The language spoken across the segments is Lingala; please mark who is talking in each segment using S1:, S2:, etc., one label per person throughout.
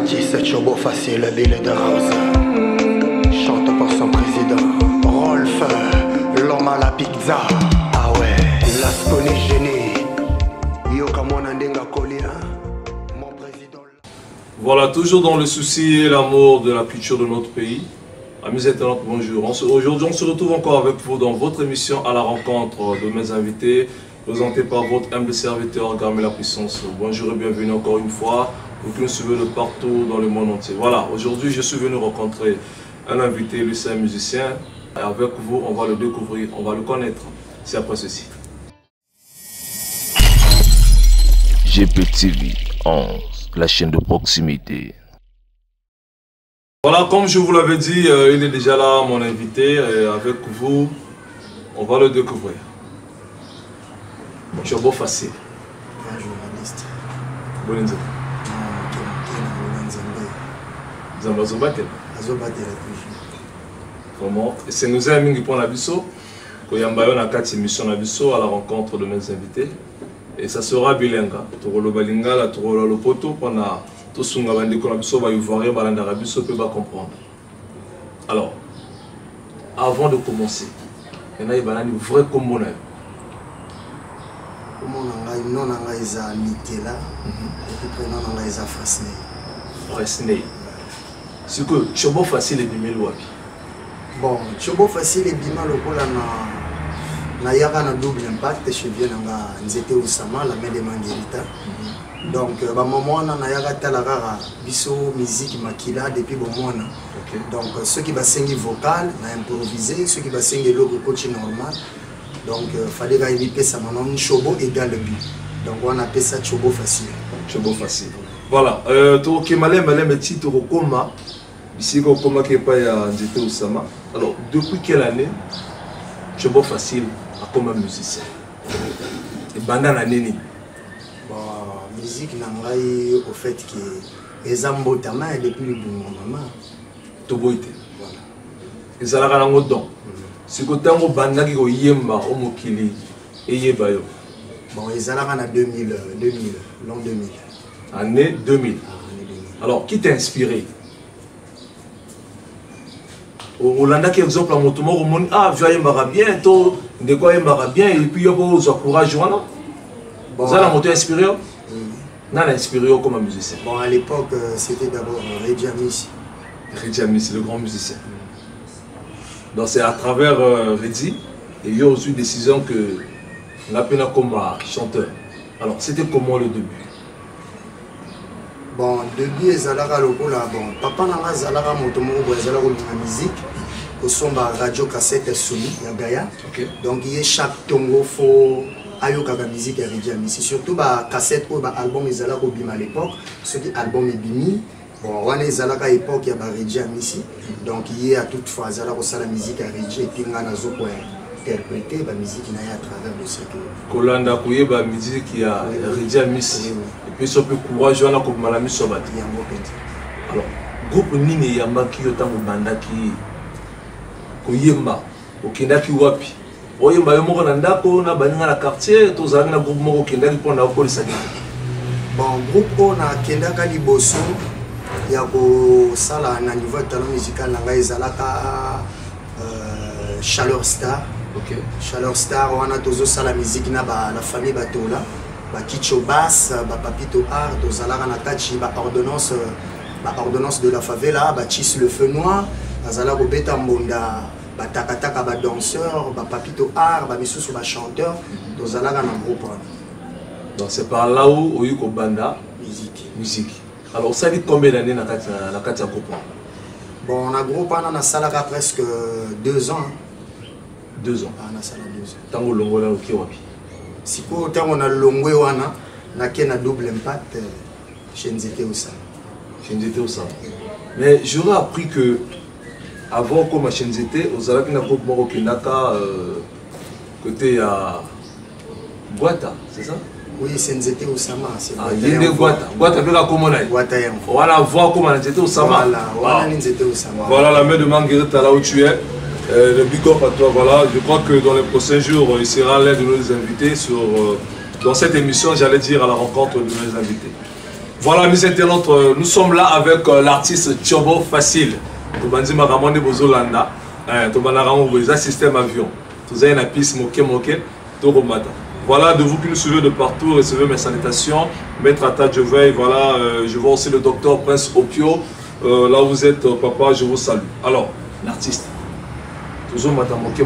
S1: Baptiste Chobo facile, Billy de Rose chante pour son président Rolf, l'homme à la pizza. Ah ouais, Lasconi génie Yoka Monandenga Kolia, mon président.
S2: Voilà, toujours dans le souci et l'amour de la culture de notre pays. Amis internautes, bonjour. Aujourd'hui, on se retrouve encore avec vous dans votre émission à la rencontre de mes invités, présentée par votre humble serviteur Garmé la Puissance. Bonjour et bienvenue encore une fois, vous qui nous suivez de partout dans le monde entier. Voilà, aujourd'hui, je suis venu rencontrer un invité, lui c'est un musicien. Et avec vous, on va le découvrir, on va le connaître. C'est après ceci.
S3: GPTV 11, la chaîne de proximité.
S2: Voilà, comme je vous l'avais dit, il est déjà là, mon invité, et avec vous, on va le découvrir. Chobo facile.
S1: Un journaliste.
S2: Bonne Vraiment, c'est nous amis qui prennent la biseau, qu'on y a une carte émission la biseau à la rencontre de mes invités, et ça sera bilingue. Tout le balinga, la tout le poto, qu'on a tout ce qu'on a dit qu'on a biseau, va y voir, balanda biseau peut pas comprendre. Alors, avant de commencer, il y a une vraie commune.
S1: Non, on a les Mitela, et puis on a les Fresnay.
S2: Fresnay. C'est que Chobo facile et Bimel Wabi.
S1: Bon, Chobo facile et Bimel na yaka na double impact chez bien nga nzete Osama la main de Manguerita. Donc ba maman na yaka talara biso musique makila depuis bon mois. Donc ceux qui va sengi vocal na improviser, ceux qui va sengi logo coach normal. Donc fallait ga éliminer ça maintenant Chobo égale le but. Donc on appelle ça Chobo facile.
S2: Chobo facile. Voilà, to Kemale Malem titre au coma. Ici au coma qui est pas à nzete Osama. Alors depuis quelle année Chobo facile comme un musicien? Et bandana nini?
S1: Bon, musique n'angai au fait que les ambotama et depuis le bon maman.
S2: Toboite. Voilà. Et ça la rango don. Si côté on banda qui go yemba au mokili et yebayo.
S1: Bon, ils allaient en 2000, l'an 2000.
S2: Année 2000. Alors, qui t'a inspiré? Au Landa, par exemple, à mon tour, on dit ah, je vais bien, de quoi il m'a bien, et puis il y a beaucoup de courage. Ça l'a monté inspiré? Non, inspiré comme un musicien.
S1: Bon, à l'époque, c'était d'abord Reggie Amici.
S2: Reggie Amici, le grand musicien. Donc, c'est à travers Reggie, et il y a aussi une décision que on appelle comme chanteur. Alors, c'était comment le début?
S1: Bon, début, ils allaient à l'opéra. Bon, papa n'a pas allé à Motomoro, ils allaient à la musique. Au son de radio cassette Sony, Yagaya. Donc, il y a chaque tongo, faut ayoka la musique à Reggie Amici. Surtout, la cassette ou l'album, ils allaient au Bima à l'époque. Ce qui album est Bimi. Bon, on est à l'époque, il y a Reggie Amici. Donc, il y a toutefois, ils allaient à la musique à Reggie et puis, il y a interpréter la musique à travers le circuit.
S2: Kolanda kuye ba musique ya Reggie Amici. Et puis ça peut courage on a comme malami sobati. Alors groupe nini ya maki yotango bandaki koyemba okendaki wapi? Oyemba yo moko na ndako na baninga na quartier tozalaki na groupe moko okendaki mpona okolisa nini?
S1: Bon, groupe on a kendaka liboso ya kosala na niveau de talent musical na ngai ezalaka Chaleur Star. Chaleur Star, on a tous la musique na la famille Batola, Kicho Bass, Papito Art, Ozalara Natachi, ordonnance de la favela, Chis le feu noir, Azala Robeta Mbonda, Takataka danseur, Papito Art, Missous chanteur, Ozalara na groupe.
S2: Donc c'est par là où il y a banda musique. Alors ça dit combien d'années dans la Katia groupe?
S1: Bon, on a groupe on a salaka presque 2 ans.
S2: 2 ans.
S1: On a salé 2 ans.
S2: Tango longo là qui wapi? Si
S1: quoi tant on a longo wana na kena double impact chez Nzete Osama.
S2: Chez Nzete Osama. Mais j'aurais appris que avant comme chez Nzete Osama na groupe moko kinaka côté à Guata, c'est ça?
S1: Oui, c'est Nzete Osama.
S2: Ah, il y a des Guata. Guata peut la comment là?
S1: Guata yam.
S2: Voilà, voir comment Nzete Osama.
S1: Voilà, Nzete Osama.
S2: Voilà la main de Manguerita là où tu es. Le big up à toi, voilà. Je crois que dans les prochains jours, il sera l'un de nos invités dans cette émission, j'allais dire, à la rencontre de nos invités. Voilà, mes internautes, nous sommes là avec l'artiste Tchobo Facile. Tobandi Maramone Bozolanda, Tobanaramo Boza système avion. Tout ça, une piste moke, Toromata. Voilà, de vous qui nous suivez de partout, recevez mes salutations. Maître Atta, je veille, voilà, je vois aussi le docteur Prince Opio. Là où vous êtes, papa, je vous salue. Alors, l'artiste, toujours Mata Moke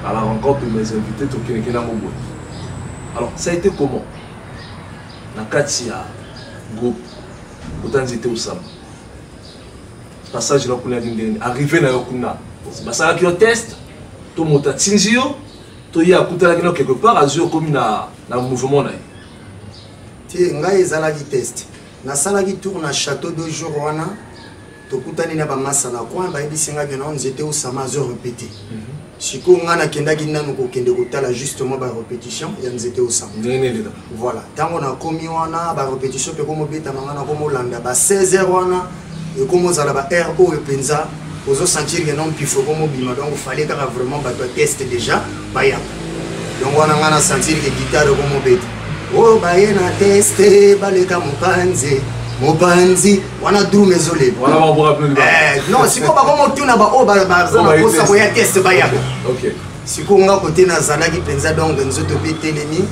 S2: à la rencontre de mes invités, Tokenekena Mobo. Alors, ça a été comment? Nakatia, groupe, autant j'étais au Sam. Passage là pour arrivé na yokuna. Ça qui test, tout le monde a tinzio, tout y a quelque part à jouer comme na mouvement na.
S1: Ti ngai ezalaki test. Na salaki tour na château de Jourwana. To kutani na ba masala kwa ba ebisinga que non j'étais au Sam à répéter. Siko ngana kendaki nanu ko kende kotala justement ba répétition ya nzete au Sam. Voilà, tango na komi wana ba répétition pe komo beta mangana komo landa ba 16h wana et komo zala ba RO et penza ozo sentir que non pifo komo bima donc il fallait vraiment ba test déjà ba ya. Donc wana ngana sentir que guitare komo beta. Oh ba yena tester ba le ka mupanze. Mobanzi, wana drum ezolé.
S2: Voilà, on va rappeler.
S1: Non, si ko ba komo tuna ba o ba za ko ya test ba ya. OK. Si ko nga côté na zalaki penza donc nzoto pe telemi.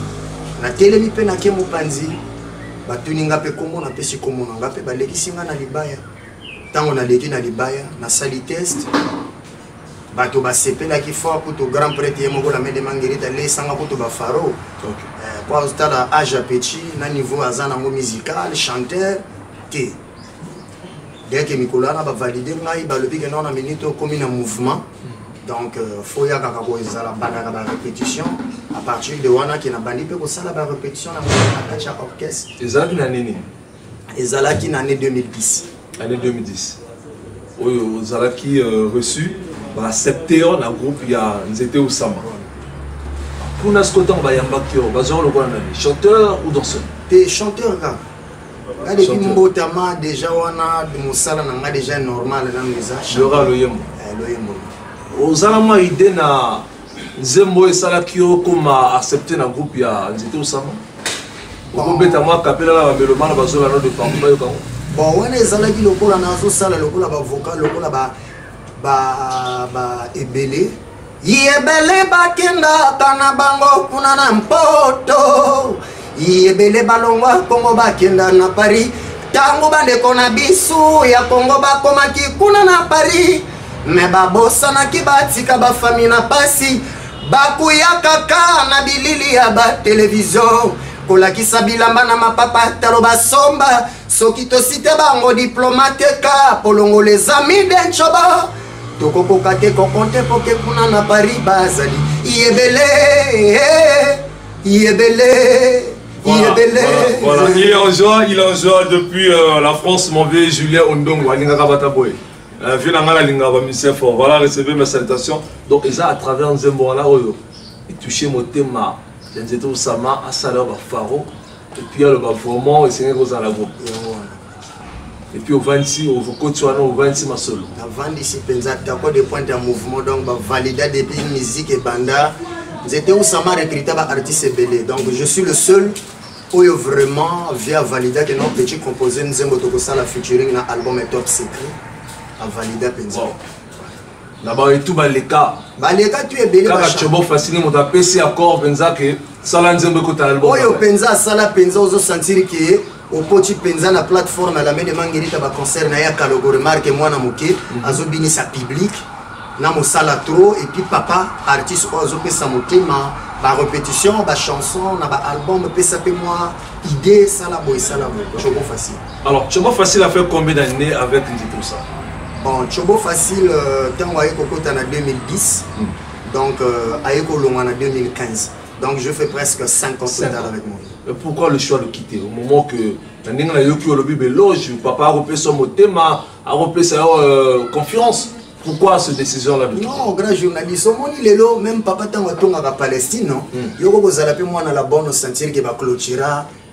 S1: Na telemi pe na ke mopanzi. Ba tuninga pe komo na pe si komo nga pe ba lekisinga na libaya. Tango na leki na libaya na sali test. Ba to ba sepela ki fort pour to grand prêtre yemo la mede mangerita le sanga pour to ba faro. OK. Kwa ustala âge petit na niveau azana mo musical chanteur. Dès que Nicolas a validé, il a le piqué non a minute comme un mouvement. Donc, il faut y avoir la répétition. À partir de Wana qui n'a pas dit que ça la répétition dans la orchestre.
S2: Et ça qui année?
S1: Et ça qui année 2010.
S2: Année 2010. Oui, ça qui reçu, accepté dans le groupe il y a c'était au Sama. Pour nous ce côté on va y avoir chanteur ou danseur?
S1: T'es chanteur là. Depuis mbotama déjà wana musala nanga déjà normal na meza
S2: Lora loyemo ozalama idée na nzembo esala kio koma accepter na groupe ya nzete osama ko beta moi kapela la melomana bazola no de partout ba yoka
S1: bon wana ezala ki lokola na zo sala lokola ba vocal lokola ba ebele yebele bakenda kana bango kuna na mpoto Yebele balongwa Kongo bakenda na Paris tango bandeko na bisu ya Kongo bakomaki kuna na Paris me babosa na kibatika ba famille na pasi bakuya kaka na bilili ya ba television kolakisa bilamba na mapapa talo basomba soki tosite bango diplomate ka polongo les amis d'Enchoba tokokoka te kokonte poke kuna na Paris bazali yebele
S2: Voilà. Il est en joie depuis la France, mon vieux Julien Ondongo, voilà, recevez mes salutations. Donc, ils ont à travers un zémo là, ils touchaient mon thème, ils étaient au Sama, à Saleur, à Faro, et puis il y a le Bafroment, et c'est un gros à la groupe. Et puis au 26, au Cotuano, au 26 ma solo.
S1: Avant d'ici, d'accord, des points de mouvement, donc, valider des pays musique et banda. J'étais au Sama recruté par artiste belé. Donc, je suis le seul. Où vraiment via valider que nos petits composés nous aimons tout ça la featuring dans l'album est top secret à valider penza.
S2: Là-bas et tout baleka.
S1: Baleka tu es belé.
S2: Quand tu es bon facile mon PC accord penza que ça l'ensemble côté l'album.
S1: Oyo penza ça la penza aux sentir que au petit penza la plateforme la main de mangerita ba concert na ya kalogo remarque moi na moké azo bini sa public na mo sala trop et puis papa artiste ozo pe sa motema. La répétition, la chanson, l'album, moi, idée, ça la boy, ça la boy. Chobo facile.
S2: Alors, Chobo facile a fait combien d'années avec tout ça?
S1: Bon, Chobo facile, tant que Koko en 2010, donc Aeko Longa en 2015. Donc je fais presque 5 ans total avec moi.
S2: Et pourquoi le choix de quitter? Au moment que Nanga Yoki Olobi Beloge, papa a repris son thème, a repris sa confiance. Pourquoi cette décision-là?
S1: Non, grand journaliste, au monde lelo, même papa tant à Palestine, non? Yoko Bozalapi, moi, on a la bonne sentir qu'il va clôturer,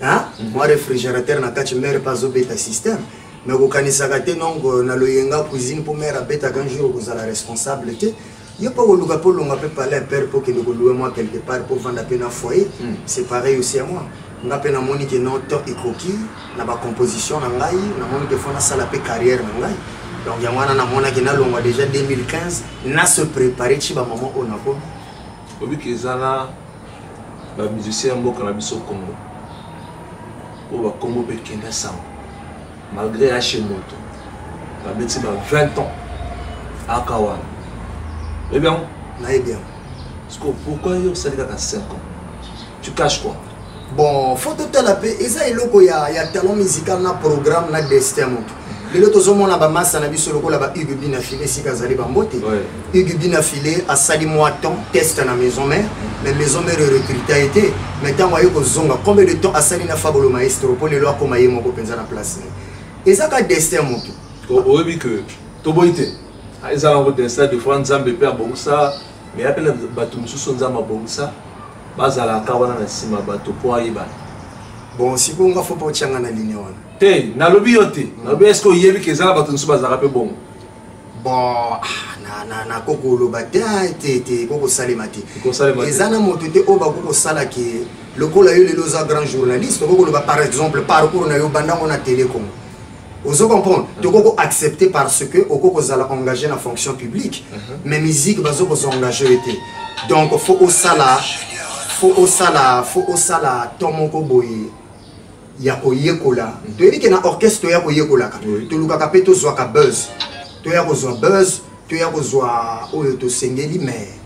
S1: hein? Moi, réfrigérateur, n'a pas de mère pas au bêta système. Mais au Kanisagate, non, on a le yenga cuisine pour mère à bêta quand jour vous avez la responsabilité. Il n'y a pas de lugapo, on peut parler à père pour que nous louions moi quelque part pour vendre à peine un foyer. C'est pareil aussi à moi. nga pe namoni ke no to ikoki na ba composition na ngai namoni ke fona sala pe carrière na ngai donc yango wana namona ke na longwa déjà 2015 na se préparer ci ba moment on a ko
S2: obi ke zana ba musicien mboka na biso Congo o ba Congo pe kenda sam malgré Hashimoto ba beti ba 20 ans à Kawan eh bien pourquoi il y a 5 ans tu caches quoi?
S1: Bon, faut tout la paix. Et ça, il y a talent musical, na programme, na destin. Les autres hommes, on a masse, on a vu sur le coup là-bas, Hugues Bin affilé, si Kazali Bambote. Hugues Bin affilé, à sali mois temps, test à la maison mère, mais maison mère recrutée a été. Maintenant, on va zonga. Combien de temps à sali na fabolo maestro pour les lois comme aïe mon copain à la place. Et ça, c'est destin mon tout.
S2: Oui, que Toboïté. Ils ont un destin de fois, Nzambe père bon ça, mais après le bateau, nous sommes Nzamba bon ça. Bazala kawana na sima bato po ayiba.
S1: Bon, si vous avez fait un peu de ligne.
S2: Té, na lobi yote. Na lobi est-ce que yebi ke zala bato nsu bazala pe bon.
S1: Bon, na koko lo bate té koko salemati. Ezana motote o ba koko sala ke lokola yo le loza grand journaliste koko lo ba par exemple parcours na yo banda on a télécom. Vous comprenez? Tu peux accepter parce que au cours vous allez engager la fonction publique, mais musique bazo vous engager été. Donc faut au sala tomoko boye ya koyekola to yebi ke na orchestre ya koyekola ka to lukaka pe to zwa ka buzz to ya kozwa buzz to ya kozwa oyo to sengeli mais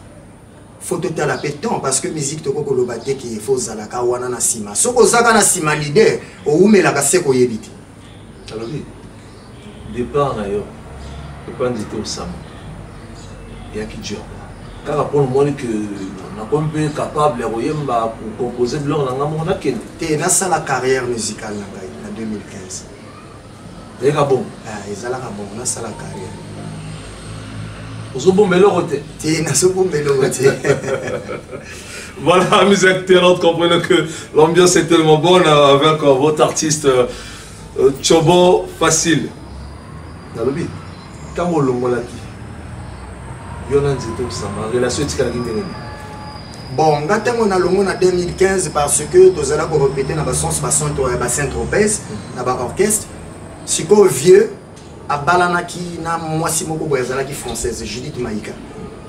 S1: faut to tala pe temps parce que musique to koko lobate ki faut zala ka wana na sima soko zaka na sima leader o umela ka seko yebiti
S2: alors départ na yo pas dit au sam ya ki dur car pour le monde que on est capable de composer de l'or dans la ken.
S1: Tu as la carrière musicale en 2015.
S2: C'est bon.
S1: C'est la carrière.
S2: Vous avez bon mélodote.
S1: Tu as bon mélodote.
S2: Voilà, mes internautes, comprenez que l'ambiance est tellement bonne avec votre artiste Chobo Facile. Nalobi, quand on l'a dit, relation
S1: bon, on a longo en 2015 parce que nous allons répéter dans le sens Saint-Tropez, dans l'orchestre. Si vous vieux, à Balanaki, na moi si moko boyazalaki française, Judith Maïka.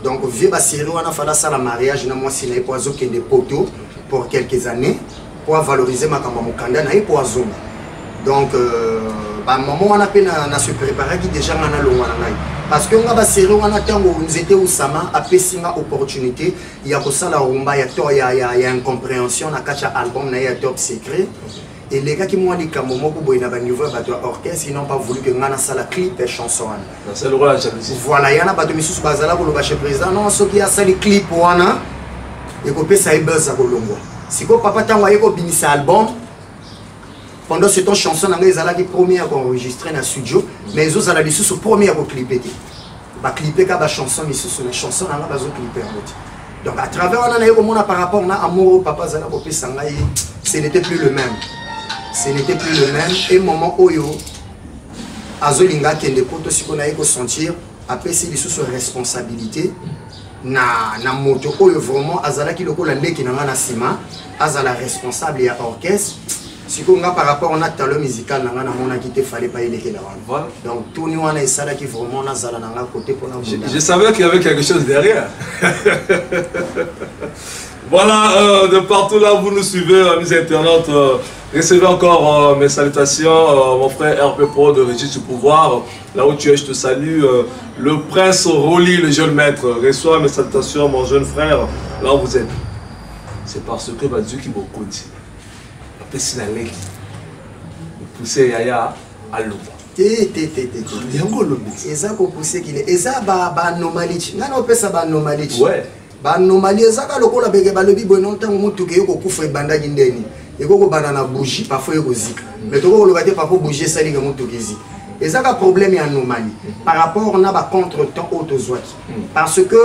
S1: Donc vieux basiri on a fait ça la mariage na moi si na poizo qui des poteaux pour quelques années pour valoriser ma kamba mukanda na poizo. Donc maman on a peine à se préparer qui déjà on a longo parce que on a basiri on a tango nous était au sama a pesinga opportunité il y a ça la rumba il y a incompréhension na kacha album na ya top secret. Et les gars qui m'ont dit qu'à un moment où il y a un niveau d'orchestre, ils n'ont pas voulu que Ngana Sala clip et chanson.
S2: C'est le rôle de la jalousie.
S1: Voilà, il y en a pas de Missous Bazala pour le bâcher président. Non, ceux qui ont sali clip pour Anna, et qu'on peut ça y buzz à Colombo. Si vous papa t'a envoyé qu'on finisse album, pendant ce temps, chanson, ils ont été premiers à enregistrer dans le studio, mais ils ont été sous premiers à clipper. Bah, clipper quand la chanson, mais sous la chanson, ils ont clipper. Donc, à travers par rapport à Amour, papa Zala, ce n'était plus le même. Ce n'était plus le même. Et moment où Azolinga qui est des potes aussi qu'on a eu sentir après c'est sous responsabilité na moto où vraiment Azala qui le colle la qui n'a pas sima Azala responsable et orchestre si qu'on a par rapport à talent musical n'a pas mon qui te fallait pas y aller là. Donc tout nous on a ça là qui vraiment Azala n'a pas côté pour nous.
S2: Je savais qu'il y avait quelque chose derrière. Voilà, de partout là vous nous suivez, mes internautes. Recevez encore mes salutations, mon frère RP Pro de Régis du Pouvoir. Là où tu es, je te salue. Le prince Roli, le jeune maître, reçoit mes salutations, mon jeune frère. Là où vous êtes. C'est parce que Dieu qui beaucoup dit. Après, c'est la lègue. Vous poussez Yaya à l'eau.
S1: Et ça qu'on pousse qu'il est. Et ça, anomalie. Non, on ça anomalie.
S2: Ouais.
S1: Anomalie, ça, quand on a besoin de non tant que tu es banda gindeni. Et quand on a bougie, parfois il y a des mais tu vois, parfois bouger, ça dit que et ça, le problème est anomalie. Par rapport à un contre-temps autozoaki. Parce que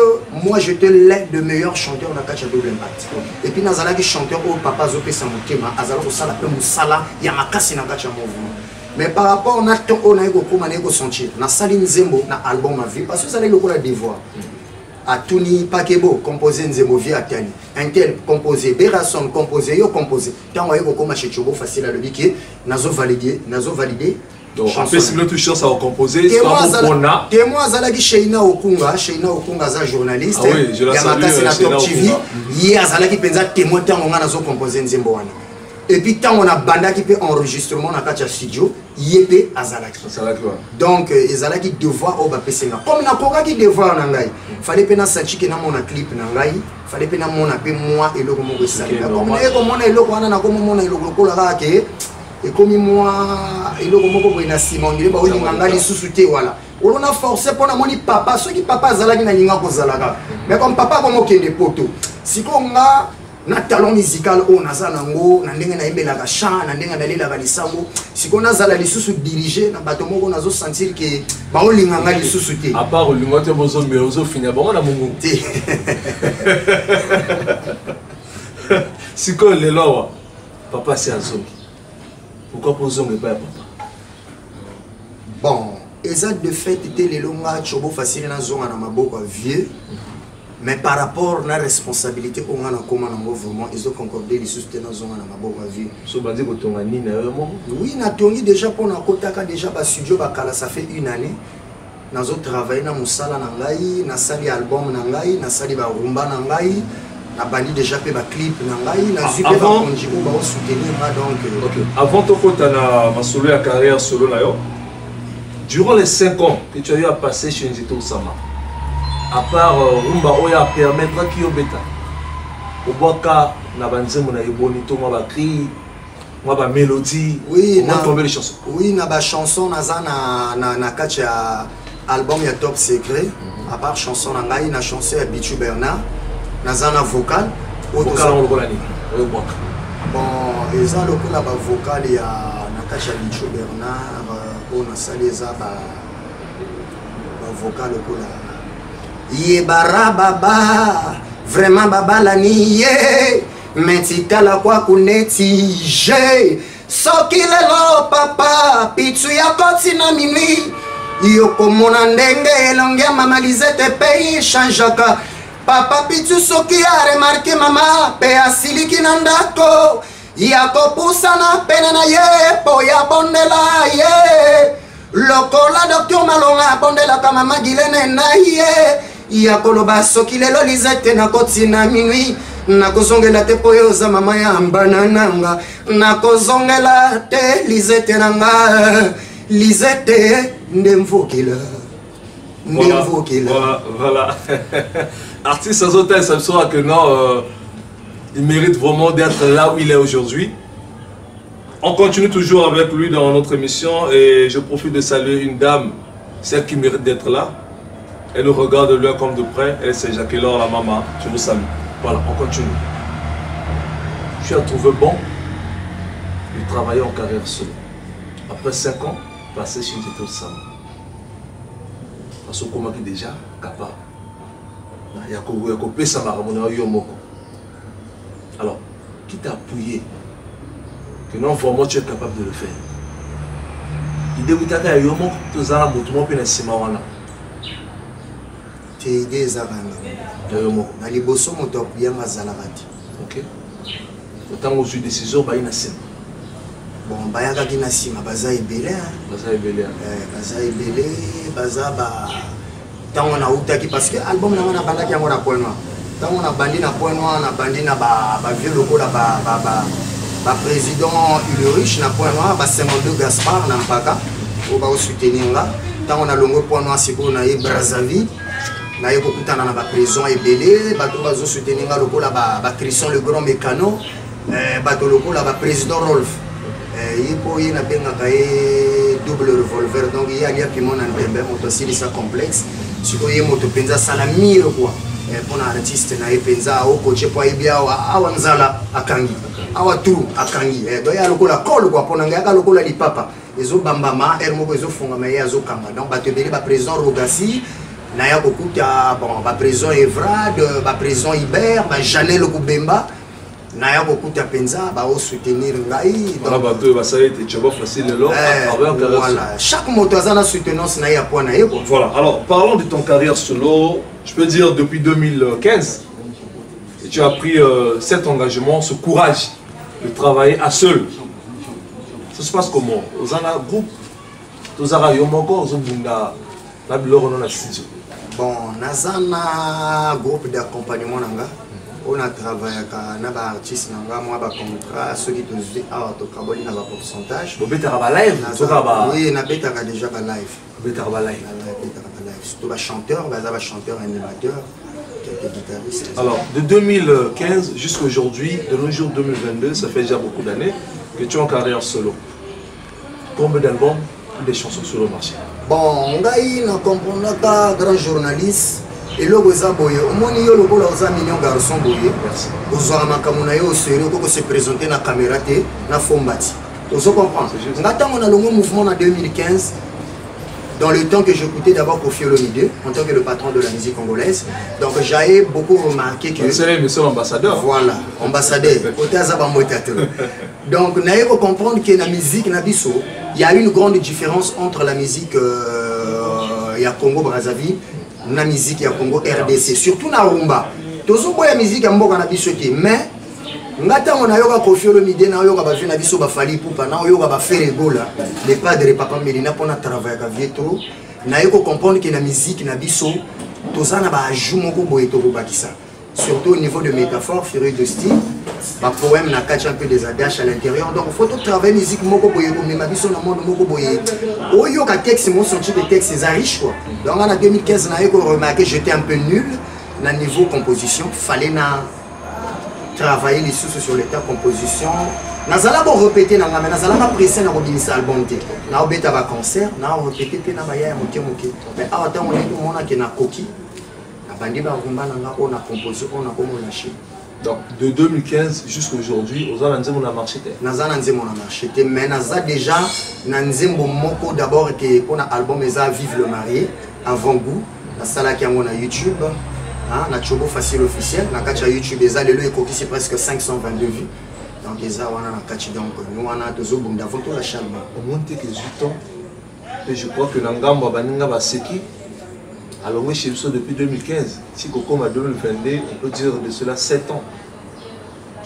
S1: moi, je te l'ai le meilleur chanteur dans le double impact. Et puis, dans le chanteur, au papa Zopé Samukema, Azala Osala, Moussala, Yamakasi dans le mouvement. Mais par rapport à temps, on a eu sentir. Dans Saline Zembo, dans l'album Ma Vie, parce que ça a eu le devoir. Atuni Pakebo composé Nzembo via Atani. Un tel composé, Berasson composé, yo composé. Tant on est comme chez Chobo facile à le dire, nazo validé.
S2: Donc après si nous touchons ça au composé,
S1: témoin Zalagi Sheina Okunga za journaliste.
S2: Ah oui, je la salue.
S1: Sénateur TV. Hier Zalagi penza témoin tant on a nazo composé Nzembo wana. Et puis tant on a banda qui peut enregistrement dans Katia studio, yépe Azalaki. Donc Azalaki devoir au bapesenga. Comme na koka qui devoir nangai. Fallait pena sachi que na mon clip nangai, fallait pena mon appel moi et le mo ko sali. Comme na ko mona elo ko na ko mona elo ko la ke et comme moi elo ko moko na Simon ngile ba o nganga li susute wala. On a forcé pour na moni papa, ceux qui papa Azalaki na ninga ko zalaka. Mais comme papa ko mo kende poto. Sikonga na talent musical on a ça nango na ndenge na yembela ka chant na ndenge na lela ka lisango sikona zala lisusu diriger na bato moko nazo sentir que ba olinga nga lisusu te
S2: à part olinga te bozo mais ozo finir bon na mungu te siko lelo papa c'est azongi pourquoi pozonge pas papa
S1: bon exact de fait était lelo nga chobo facile na zonga na maboko vieux. Mais par rapport à la responsabilité qu'on a dans le mouvement, ils ont concordé les soutiens dans ma bonne vie. Oui, nous déjà pour nous déjà bas studio ça fait une année. Nous avons travaillé dans Moussala Nangai, dans sali album Nangai, dans sali rumba Nangai, na bandi déjà fait ba clip Nangai, na zupe ba konjibo ba soutenir donc.
S2: OK. Avant ton côté na solo la carrière solo na yo. Durant les 5 ans que tu as eu à passer chez Nzito Sama. À part rumba oya permettre ki obeta obaka na banzemo na ebonito mwa ba cri mwa ba mélodie
S1: oui
S2: na tomber les chansons
S1: oui na ba chanson na kacha album ya Top Secret à part chanson na ngai na chanson ya Bichu Bernard na zana vocal
S2: vocal on lokola ni obaka
S1: bon eza lokola ba vocal ya na kacha Bichu Bernard on a sali eza ba vocal lokola Ye bara baba, vraiment baba la niye, mentikala kwa kuneti je, soki lelo papa, pitu ya koti na mimi, yoko mona ndenge elonge mama Lisette pays changeaka, papa pitu soki a remarqué mama, pe asiliki na ndako, yako pusa na pene na ye, po ya bondela ye, lokola docteur malonga bondela kama magilene na ye, ya koloba soki lelo Lisette na koti na minui na kozongela te po yoza mama ya mbana nanga na kozongela te Lisette nanga Lisette ndemvokila
S2: voilà artiste azotel ça me saura que non il mérite vraiment d'être là où il est aujourd'hui. On continue toujours avec lui dans notre émission et je profite de saluer une dame, celle qui mérite d'être là. Elle nous regarde de loin comme de près. Elle c'est Jacqueline, la maman. Je vous salue. Voilà, on continue. Tu as trouvé bon de travailler en carrière seule. Après 5 ans, passé chez Nzito Sama. Parce qu'on est déjà capable. Alors, qui t'a appuyé que non, vraiment tu es capable de le faire. L'idée où tu as fait, tu as fait
S1: idée ezabanga na liboso moto akuyanga azalaka te
S2: ok otango ozwi décision bayi na nsima
S1: bon bayakaki na nsima baza ebele baza ba ntango nautaki parce que album nanga nabandaki yango na point noir ntango nabandi na point noir nabandi na bavieux lokola baprésident Ulrich na point noir ba52 Gaspard na mpaka oyo baosoutenir nga ntango nalongo point noir sikoyo na ye Brazzaville na ye kokutana na baprison ebele bato bazosoutenir nga lokola Christian le grand mécano bato lokola baprésident Rolf ye mpo ye nabengaka ye double revolver donc ye aliaki mo na ndembe moto asilisa complexe sikoyo ye moto mpenza asala mire kua mpona artiste na ye mpenza okoche po ayebi awa nzala akangi awa turu akangi doya lokola kolo kua mpona ngai aka lokola lipapa ezobambama ere moko ezofungama ye azokanga donc bato ebele baprésident Rogasi na ya kokuta bon baprésident Evrard baprésident Hibert Janel Koubemba naya kokuta penza ba o soutenir ngai
S2: voilà bato ba ça été tu vois facile le
S1: voilà chaque moto azana soutenance na ya point na yeko.
S2: Voilà, alors parlons de ton carrière solo. Je peux dire depuis 2015 et tu as pris cet engagement, ce courage de travailler à seul. Ça se passe comment? Aux un groupe, aux ara yomoko, aux bunda la biloro non studio.
S1: Bon, nazana groupe d'accompagnement nanga. On a travaillé avec un artiste, moi, contrat, ceux qui ont travaillé avec un pourcentage.
S2: Vous avez live?
S1: Oui, on a déjà live.
S2: Vous avez live?
S1: Surtout un chanteur, animateur, quelques guitaristes.
S2: Alors, de 2015 jusqu'à aujourd'hui, de nos jours 2022, ça fait déjà beaucoup d'années que tu es en carrière solo. Combien d'albums ou des chansons sur le marché?
S1: Bon, on a compris un grand journaliste. Et là, vous avez un million de garçons. Vous avez se présenter dans la caméra, dans la fombati. Vous comprenez? On a le mouvement en 2015. Dans le temps que j'écoutais d'abord Koffi Olomide en tant que le patron de la musique congolaise. Donc j'avais beaucoup remarqué que...
S2: C'est monsieur l'ambassadeur.
S1: Voilà, ambassadeur. Donc on a comprendre que la musique, il y a une grande différence entre la musique Congo-Brazzaville et la musique Congo-RDC. Surtout dans la rumba. Tout la musique mais ngata on a yoka Koffi Olomide na yoka ba vina biso ba fali pupa na yoka ba faire gola les padres papa Melina pona travailler ka vietro na yoko comprendre que la musique na biso tozana ba ajout moko boye to bakisa surtout au niveau de métaphore fureur de style ba poème na catch un peu des adages à l'intérieur donc faut tout travailler musique moko boye ko mais ma biso na monde moko boye o yoka texte mon senti de texte c'est riche quoi donc en 2015 na yoko remarqué j'étais un peu nul na niveau composition fallait na travailler les sous sur l'état composition. Nazala bon répéter na mais nazala pas pressé na robinisa album té. Na obeta ba concert, na répéter té na baya moké moké. Mais à temps on est tout monde qui na coquille. Na bandi ba rumba na on a composé, on a comment lâché.
S2: Donc de 2015 jusqu'à aujourd'hui, aux Alanzem on a marché té.
S1: Nazala nzem on a marché té mais naza déjà na nzembo moko d'abord que on a album eza Vive le marié avant goût. Na sala qui on a YouTube. Na Chobo Facile officiel, na kacha YouTube eza lelo ekokisi presque 522 vues. Donc eza wana na kachi donc nous wana tozo bunda voto la chalma.
S2: Au monte que 18 ans et je crois que Nangamba baninga ba seki alors moi chez nous depuis 2015, si Coco m'a 2022, on peut dire de cela 7 ans.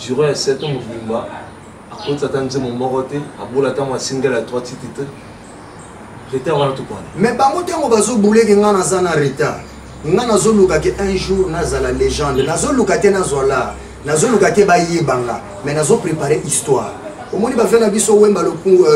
S2: Durant 7 ans Mubimba, à cause de ça mon moroté, à boula temps ma single à 3 titres. J'étais avant tout quoi.
S1: Mais par contre on bazo boulé que ngana zana retard. Ngana zoluka que un jour nazala légende nazoluka te nazola nazoluka te bayebanga mais nazo préparer histoire omoni ba vena biso wemba le cours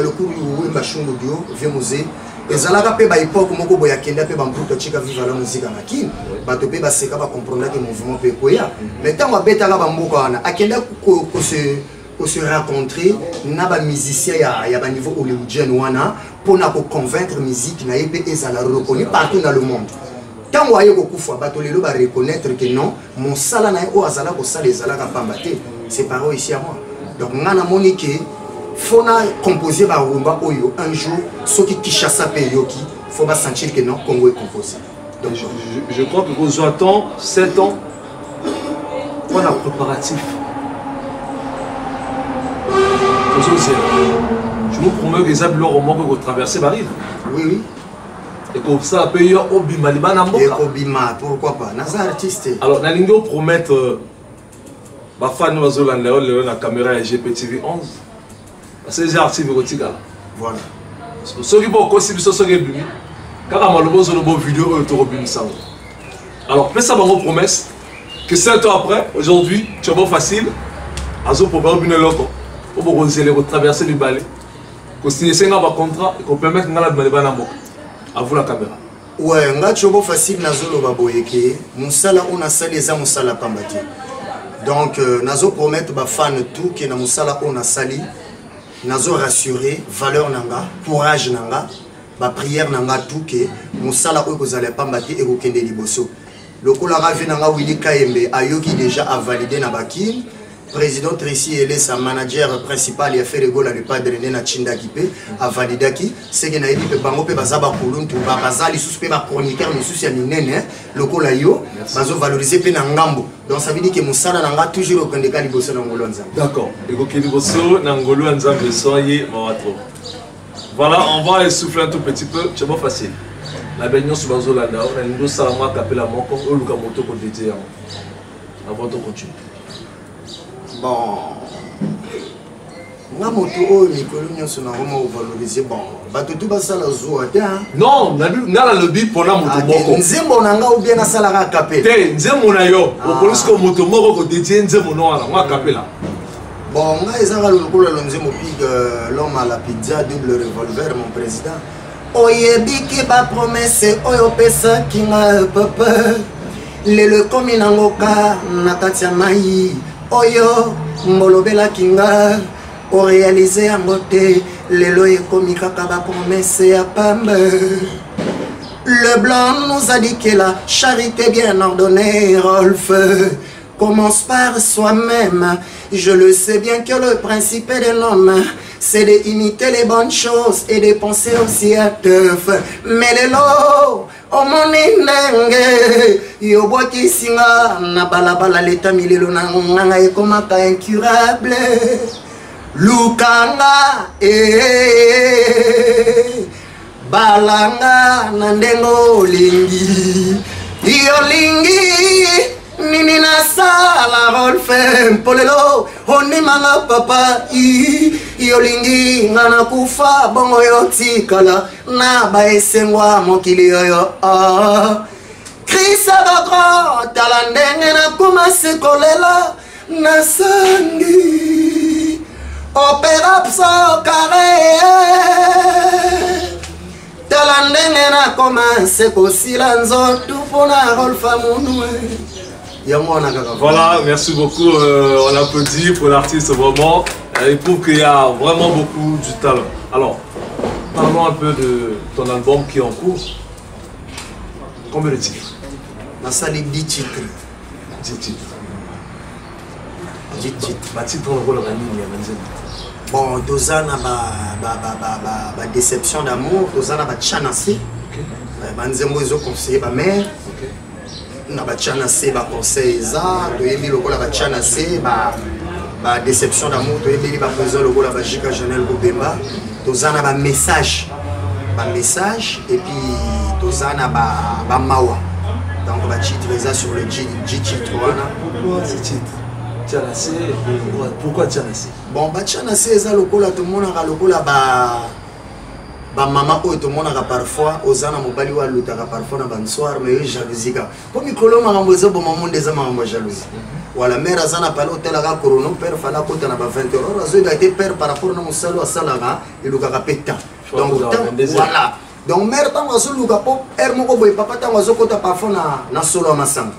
S1: wemba shungu dio vieux musée ezalaka pe ba époque moko boya kenda pe ba mputo chika viva la musique makini bato pe ba seka ba comprendre que mouvement pe koya mais tant abetaka ba mboka wana akenda ko se rencontrer na ba musicien ya ba niveau hollywoodien wana pour na ko convaincre musique na yebe ezala reconnu partout dans le monde. Tant que vous avez reconnaître que non, mon salaire n'est pas azala ko sala ezalaka pambate. C'est pareil ici à moi. Donc ngana monique faut na composer ba rumba oyo un jour ceux qui Kishasa pe yoki, faut pas sentir que non Congo est composé.
S2: Donc je crois que vous attend 7 ans pour un préparatif. Je vous promets que les habits au moment que vous traversez Paris.
S1: Oui oui.
S2: Et comme ça, payer au Bima,
S1: pourquoi pas? Naza artiste.
S2: Alors, Nalingo promettre ma fan de la caméra GPTV 11. C'est déjà activé au Tiga.
S1: Voilà.
S2: Ceux qui vont aussi ceux qui sont car on a le bon vidéo et Torobin Sang. Alors, fais ça dans vos promesses que 7 ans après, aujourd'hui, tu vas facile. Azo pour bien le loco. Pour vous traverser le balai. Qu'on signe un contrat et qu'on permette de faire la à vous la caméra.
S1: Ouais, nga chobo facile nazolo baboyeke. Musala on a sali eza musala pambati. Donc nazo promettre ba fan tout que na musala on a sali. Nazo rassurer valeur nanga, courage nanga, ba prière nanga tout que musala o kozala pambati et kokende liboso. Lokola ravi nanga Willy Kayembe ayoki déjà a validé na bakin. président Tracy et sa manager principal il a fait le goal à ne pas drainer na Chindaki pe à validaki c'est que na yedi pe bango pe bazaba kuluntu ba bazali sous pe ba chroniqueur mais sous ya minene lokola yo bazo valoriser pe na ngambo donc ça veut dire que musala nanga toujours okendeka liboso na ngolo nzambe.
S2: D'accord, ekoki liboso na ngolo nzambe soye mawatro. Voilà, on va essouffler un tout petit peu, c'est pas facile. La baignon sur bazo là on a une salama kapela moko o luka moto ko dédié avant de continuer.
S1: Bon, moi moto o mikolo nyonso na ngoma valoriser bon bato tout basala zo ata
S2: non na la lobby pona moto moko
S1: nzembo na nga ou bien na sala ka kapela
S2: te nzembo na yo o police ko moto moko ko dédié nzembo no wana ngwa kapela.
S1: Bon, nga ezanga lokolo lo nzembo pig l'homme à la pizza double revolver mon président oyebiki ba promesse oyo pesa kinga papa lelo komi nangoka na kati ya mai oyo molobela kinga o réaliser yango te lelo ekomi kaka ba promesse ya pamba. Le blanc nous a dit que la charité bien ordonnée Rolf commence par soi-même. Je le sais bien que le principe de l'homme, c'est d'imiter les bonnes choses et de penser aussi à teuf. Mais le lot, oh mon inenge, yo boki singa na balabala leta milelo na nganga ekomaka incurable. Lukanga balanga na ndengo lingi, yo lingi. Nini na sala Rolfe polelo honi manga papa yolingi ngana kufa bongo yotikala na baesengwa mokili yoyo Krisa bakro talandenge na kumase kolela na sangi opera pso kare talandenge na komase kosila nzotu pona Rolfa munwe.
S2: Voilà, merci beaucoup. On applaudit pour l'artiste vraiment. Il prouve qu'il y a vraiment beaucoup du talent. Alors, parlons un peu de ton album qui est en cours. Combien de titres?
S1: Ma salle 10 titres.
S2: 10 titres.
S1: 10 titres.
S2: Bah, titre dans le rôle
S1: bon, Dozana ba déception d'amour, Dozana ba chanasé. Banzembo ils ont conseillé ma mère. Na ba chanasé ba conseil ça, toyebi lokola ba chanasé ba déception d'amour, toyebi ba présent lokola ba Jika Janel Bobemba. Dozana ba message et puis Dozana ba mawa. Donc ba titre ça sur le G titre wana.
S2: Pourquoi ce titre? Chanasé, pourquoi chanasé?
S1: Bon ba chanasé ça lokola tout le monde a lokola ba maman oyo to monaka parfois ozana mobali wa lutaka parfois na ban soir mais jalousie ka comme mikolo makambo ezo bon monde eza makambo jalousie wala mère azana pala hotel ka corono père fala kota na ba 20 euros azo ga été père par rapport na musalo asalaka elukaka peta donc voilà donc mère tango azo luka po er moko boy papa tango azo kota parfois na solo masanga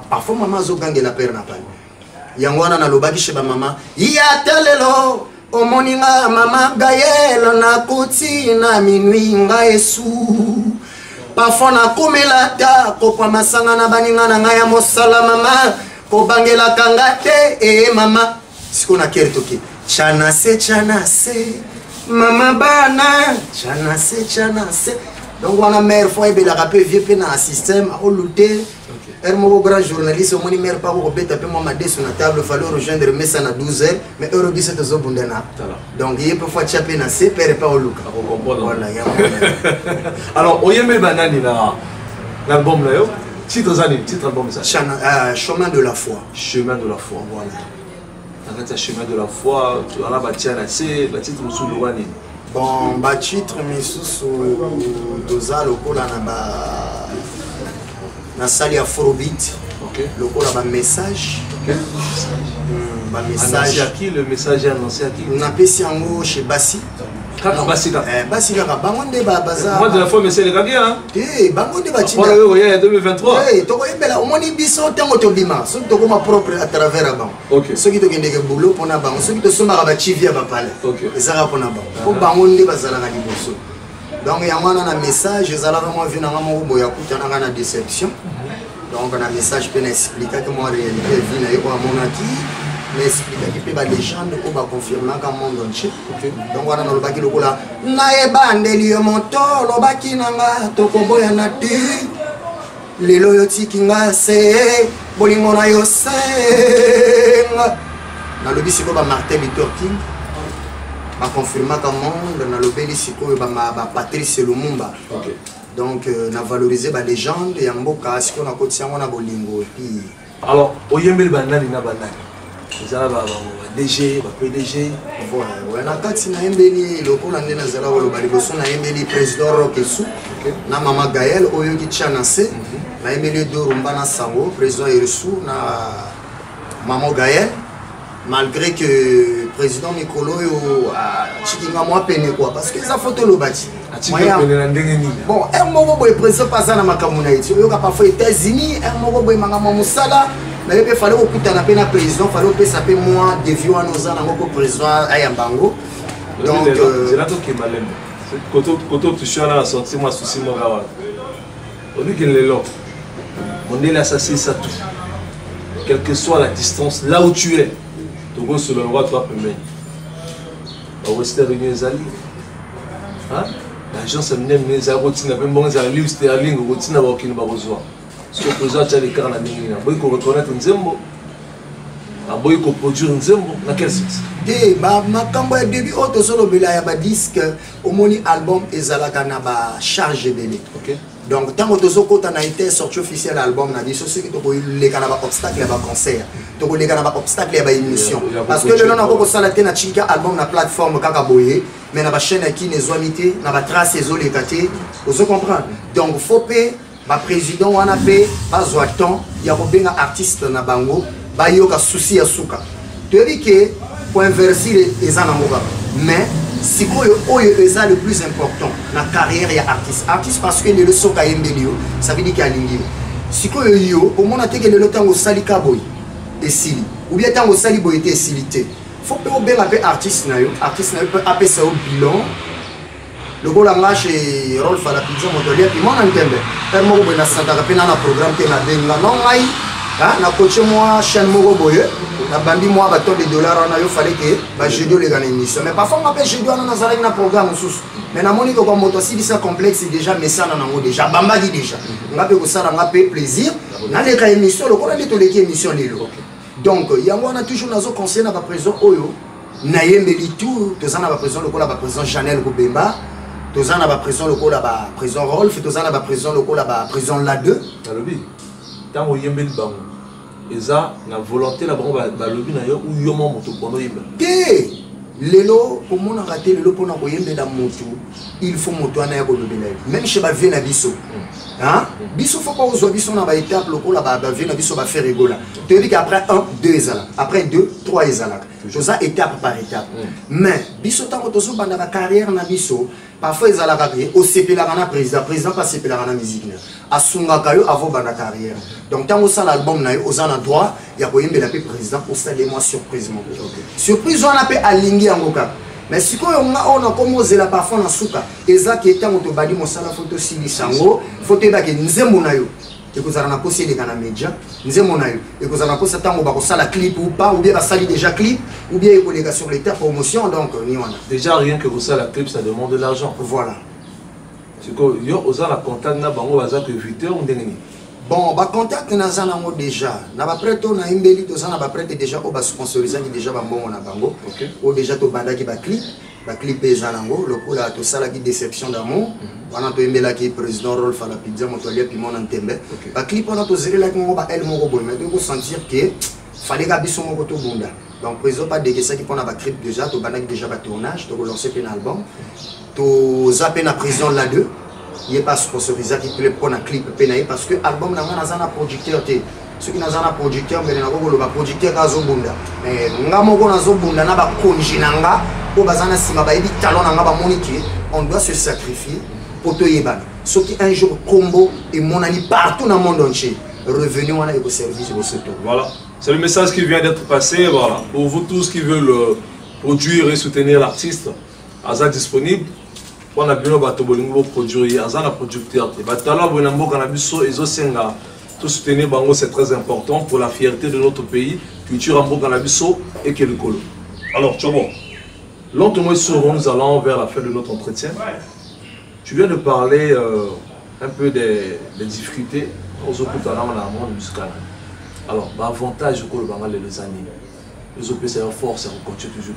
S1: parfois maman azo gangela père na pala yango wana na lobaki chez ba maman ya telelo Omoninga mama Gaël na koti na minuit nga esu parfois na komela ta ko kwa masanga na baninga na ngaya mosala mama ko bangela kangate mama siko na kertoki chanase mama bana chanase donc wana mère fois ebe la rapé vieux pe na système au lutter mon grand journaliste, mon numéro pas au bête, moi ma sur la table, il fallait rejoindre Messa à 12h, mais heure 17 h donc il peut fois chapé na c'est père pas au look. Voilà,
S2: alors, on y met banani l'album là, titre album ça.
S1: Chemin de la foi.
S2: Chemin de la foi. Voilà. Dans le chemin de la foi, tu as la bâtisse assez, la titre sous le wani.
S1: Bon, bah titre mais sous dosa lokola na ba na salle afrobeat.
S2: OK.
S1: Lokola ba message.
S2: OK.
S1: Ba message
S2: à qui le message est annoncé à qui?
S1: Na pesi yango chez Bassi.
S2: Kaka Bassi ka.
S1: Bassi ka bango nde ba bazar.
S2: Moi de la foi mais c'est le gars hein.
S1: Bango nde ba tina.
S2: Voilà oui, il y a 2023.
S1: To ko yembela omoni biso tango to bima. So to ko ma propre à travers bango.
S2: OK.
S1: So ki to kende ke boulot pona bango. So ki to somba ba chivia ba pale.
S2: OK.
S1: Ezara pona bango. Ko bango nde bazala ka liboso. Donc il y a un message, je zala vraiment vu na ngamo boya kutana kana déception. Donc on a un message pour expliquer que moi réalité vie na yoko amonaki mais expliquer que les légendes on va confirmer qu'un monde entier. Donc on a dans le bac le là naeba ndeli moto lo baki nanga tokobo ya natu les loyauté kinga se bolingo na yo se na lobi siko ba Martin Luther King ba confirmer qu'un monde na lobi siko ba Patrice Lumumba. Donc na valoriser ba légende ya mboka siko na koti yango na bolingo puis
S2: alors oyembeli banani na banani ezala ba DG ba PDG
S1: voilà na kati na yembeli lokola ndena zala wolo ba liboso na yembeli président Rokesu na mama Gaël oyo ki tchanase na yembeli do rumba na sango président Eresu na maman Gaël malgré que président Mikolo yo chikinga moi peine quoi parce que ça photo lo bati bon un moko boy président pasa na makamuna iti yo ka parfois États-Unis un moko boy manga musala na yepe fallait okutana pe na président fallait pe saper moi devio anoza na moko président ayambango donc
S2: c'est là tout qui est malin koto tu suis là sorti moi souci moi là on dit que les lots on est là ça c'est ça tout quelle que soit la distance là où tu es Togo sur le roi toi peux au Western Union Zali hein l'agent ça mène mes routines même bon ça livre sterling routine ba okini ba kozwa ce que président tu as les cartes na mingi na boy ko reconnaître nzembo na boy ko produire nzembo na quel sens
S1: ba makambo ya début auto solo bela ya ba disque au moni album ezalaka na ba charge belé. OK donc tant que tozoko ta na été sorti officiel album na biso ce que to ko le kana ba obstacle ya ba concert to ko le kana ba obstacle ya ba émission parce que le non na ko sala te na chinka album na plateforme kaka boye mais na ba chaîne qui ne zoamité na ba trace ezo le katé vous comprendre donc faut pe ba président wana pe ba zwa temps ya ko benga artiste na bango ba yoka souci ya suka to dit que pour inverser les anamoga mais si oyo eza le plus important na carrière ya artiste parce que le soka yembelio ça veut dire qu'il y a lingi si yo au monde ateke le tango salika boy et sili ou bien tango sali boy té silité faut pe obenga pe artiste na peut appeler ça au bilan le gola chez Rolf à la pizza motolia puis mon entende per mo bo na santa ka pe na programme te na benga non mai na coach moi chaîne mo boye na bandi moi ba $100 na yo fallait que ba jeudi les gagner émission mais parfois on appelle jeudi on a zalaki na programme sous mais na moni ko kwa moto si ça complexe déjà mais ça na ngo déjà bamba di déjà ngape ko sala ngape plaisir na les ka émission le ko na to leki émission lelo donc yango on a toujours nazo conseiller na ba président oyo na yembeli tout tozana ba président le ko la ba président Chanel ko Bemba tozana ba président le ko la ba président Rolf tozana ba président le ko la ba président la 2
S2: talobi tango yembeli bango eza na volonté la bango ba lobi na yo ou yo mo moto kono yemba
S1: te lelo pour mon raté lelo pour na ko yembela moto il faut moto ana ya ko lobela même chez ba vie na biso hein biso faut pas ozo biso na ba étape loko la ba vie na biso ba faire rigola te dis qu'après 1 2 ezala après 2 3 ezala ça étape par étape mais biso tango tozo banda ba carrière na biso parfois ezala ka au sepela na président pas sepela na musique na asunga kayo avant banda carrière donc tango ça l'album na yo ozana droit ya ko yembela pe président pour ça les mois surprise mon surprise on appelle alingi yango ka mais si ko nga on a commencé la parfois na suka eza ki tango to badi mosala photo sili sango photo ba ke nzembo na yo ekozala na posi eleka na média nzembo na yo ekozala na posi tango ba ko sala clip ou pas ou bien ba sali déjà clip ou bien ekoleka sur l'état promotion donc ni wana
S2: déjà rien que vous ça la clip ça demande de l'argent
S1: voilà
S2: c'est que yo oza la contact na bango baza que viteur ou ndengeni
S1: bon ba contact na za nango déjà na ba prêto na imbeli to za na ba prêté déjà ko ba sponsoriser ki déjà ba mbongo na bango o déjà to bandaki ba clip eza nango lokola to sala ki déception d'amour wana to imbela ki président Rolf à la pizza motolia puis mon antembe ba clip wana to zerela ki ngo ba el moko boy mais to ko sentir que fallait ka biso moko to bunda donc président pas déguisé qui pona ba clip déjà to bandaki déjà ba tournage to ko lancer un album to zapper na président la 2 il n'est pas sponsorisé qui peut prendre un clip parce que l'album n'a pas un producteur. Ceux qui n'ont pas un producteur, mais un producteur qui a un bunda. Mais on doit se sacrifier pour te yéban. Ceux qui un jour combo et mon ami partout dans le monde entier. Revenu au service de ce tour.
S2: Voilà, c'est le message qui vient d'être passé. Voilà. Pour vous tous qui veulent produire et soutenir l'artiste, Aza disponible. On a bien produire Azana producteur. Batala bonambo cannabis ezo senga tout soutenir Bango, c'est très important pour la fierté de notre pays, culture en Canabiso et que le colo. Alors, Tchobo, lentement nous allons vers la fin de notre entretien. Tu viens de parler un peu des difficultés aux écoutes dans le monde musical. Alors, l'avantage que le Bangal les années, les OP c'est une force, on continue toujours.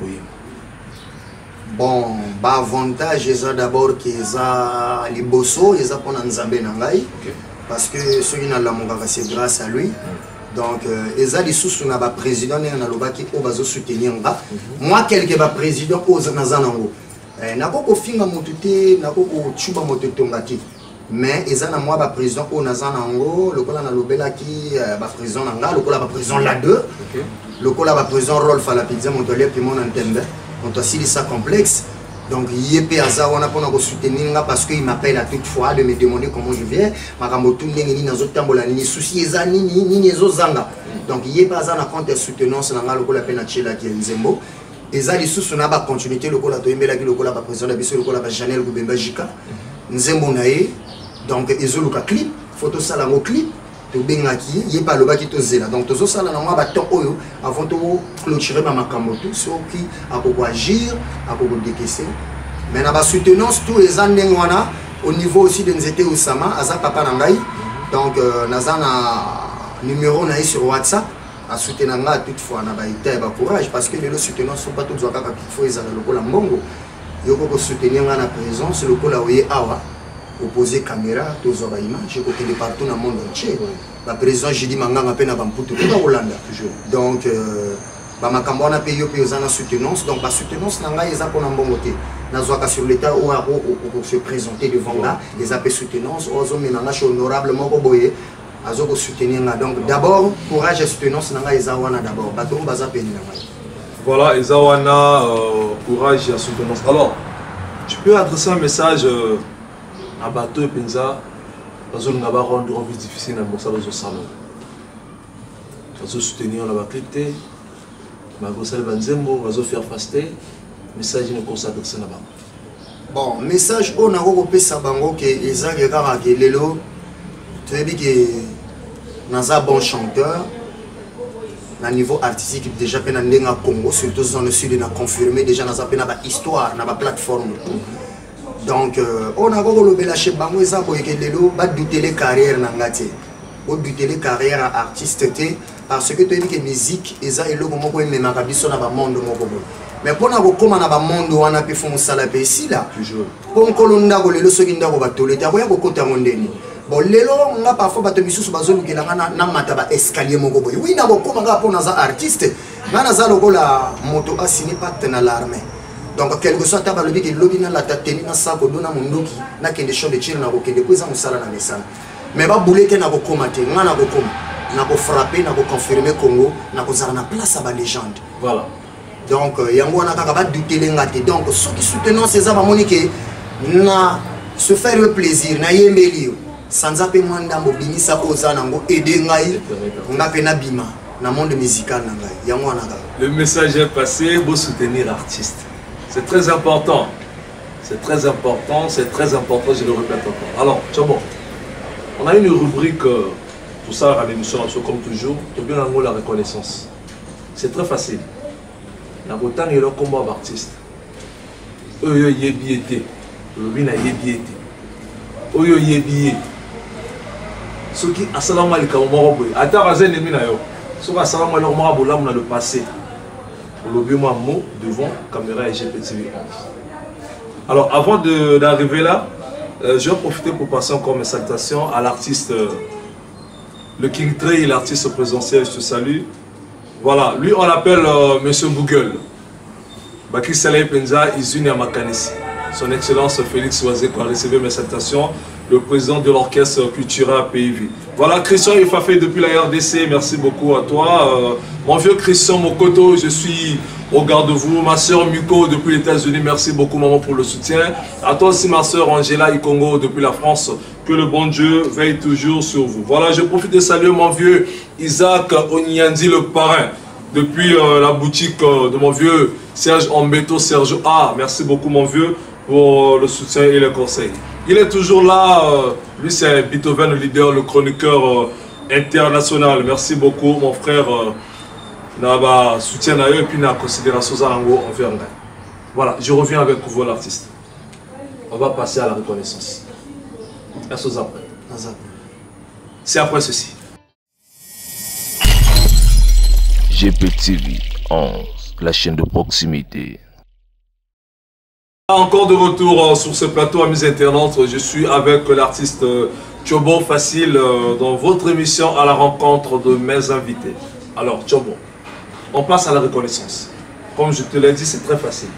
S1: Bon, l'avantage c'est d'abord que les bosso, ils ont pour Nzambé Nangai, parce que ceux qui n'ont pas c'est grâce à lui. Donc, ils ont des sous na ba président et na loba qui ont besoin soutenir nga. Moi quelque ba président aux nazanango. Na ko finga motute, na ko chuba mototongati. Mais ils ont moi ba président au nazanango, le kola na lobela qui ba président nga, le kola ba président la 2. Le kola ba président Rolf à la pizza montolier puis mon antenne. On a aussi ça complexe. Donc, il y a on a soutenir parce qu'il m'appelle à toute fois de me demander comment je viens. Donc, il y a un compte soutenance dans le la Penachela qui est Nzembo. Et ça, les sous on a continuité le col à Toimbela qui le col à président de le col à Chanel Goubemba Jika. Nzembo Nae. Donc, ils ont le clip, photo salamo clip. Il n'y a pas le bas qui te zèle. Donc, tout ça, avant de clôturer ma macamoto, ceux qui ont agir, ont décaisser. Mais dans la soutenance, tous les années, au niveau aussi de Nzete Oussama, Aza Papa Nangai. Donc, nous avons un numéro sur WhatsApp. À soutenir toutefois, on a courage parce que les soutenants ne sont pas tous les gens qui font le col à Mbongo. Il faut soutenir la présence, le col à Awa. Opposer caméra, tous les images, je crois qu'il est partout dans le monde entier. La présidence, j'ai dit, Manganga peine à Bamputo, tout en Hollande. Donc, ma campagne a payé aux soutenance. Donc, la soutenance, ils ont un bon côté. Sur l'État où on se présenter devant là, ils ont soutenance, ils ont honorablement boyé, ils ont soutenir là. Donc, d'abord, courage et soutenance, ils ont d'abord.
S2: Voilà, ils ont courage et soutenance. Alors, tu peux adresser un message à bateau et Penza, parce qu'on a rendu la vie difficile dans le salon. Parce que soutenir la clipté, Magosal Banzembo, on va faire faster, message ne consacre ça là-bas.
S1: Bon, message on a repéré ça bango que Isaac Gara que Lelo, tu as dit que nous un bon chanteur, à niveau artistique déjà peine en Congo, surtout dans le sud, on a confirmé déjà dans une histoire, dans la plateforme. Donc, on a beaucoup lâché bango ça pour que Lelo bat douter les carrières nangate, ou douter les carrières artistes parce que tu as dit que la musique et ça est le moment où même makabiso na ba monde moko. Mais pour na ko koma na ba monde wana pe fon sala pe si là. Toujours. Pour kolonda ko lelo soki ndako batole ta ko ya ko kota mondeni. Bon lelo nga parfois bato bisusu bazolu ke na mata ba escalier moko boy. Oui na ko koma nga pour na za artiste, nga na za lokola moto a signé pacte na l'armée. Donc, quelque soit ta balobi que lobby na la tateni na sako dona mundoki na kende show de chill na ko kende ko za musala na mesana. Mais ba boulete na ko komate, nga na ko koma, na ko frapper, na ko confirmer Congo, na ko zara na place à ba légende.
S2: Voilà.
S1: Donc, yango na kaka ba douter ngate. Donc, ceux qui soutenant ces ba monique na se faire le plaisir na yembeli sans appeler mwanda mbobinisa ozana ngo aider ngai nga pe na bima na monde musical na ngai. Yango na kaka.
S2: Le message est passé, vous soutenir l'artiste. C'est très important. C'est très important, c'est très important, je le répète encore. Alors, Tchobo, on a une rubrique, tout ça à l'émission, comme toujours, tu bien en la reconnaissance. C'est très facile. La Bretagne est le combat d'artistes. Eux, ils y biété. Le vin y biété. Eux, ils y biété. Ceux qui, assalamu alaikum, attends, Azen et Minayo. Ceux qui, assalamu alaikum, on a le passé. Le mot devant caméra et GPTV 11. Alors avant d'arriver là, je vais profiter pour passer encore mes salutations à l'artiste, le King Trey, l'artiste présidentiel, je te salue. Voilà, lui on l'appelle Monsieur Google. Baki Saleh Penza, Izuni Amakanisi. Son Excellence Félix Oazé qui a reçu mes salutations, le président de l'orchestre Cultura PIV. Voilà, Christian Ifafé depuis la RDC, merci beaucoup à toi. Mon vieux Christian Mokoto, je suis au garde-vous. Ma soeur Muko depuis les États-Unis, merci beaucoup maman pour le soutien. À toi aussi ma soeur Angela Ikongo depuis la France, que le bon Dieu veille toujours sur vous. Voilà, je profite de saluer mon vieux Isaac Onyandi le parrain. Depuis la boutique de mon vieux Serge Ambeto, Sergio A. Merci beaucoup mon vieux pour le soutien et les conseils. Il est toujours là, lui c'est Beethoven le leader, le chroniqueur international. Merci beaucoup, mon frère. Naba soutien à eux et puis na considération Zarango envers nous. Voilà, je reviens avec vous l'artiste. On va passer à la reconnaissance. C'est après ceci.
S3: GPTV 11, la chaîne de proximité.
S2: Encore de retour sur ce plateau, amis internautes. Je suis avec l'artiste Tchobo Facile dans votre émission à la rencontre de mes invités. Alors, Tchobo, on passe à la reconnaissance. Comme je te l'ai dit, c'est très facile.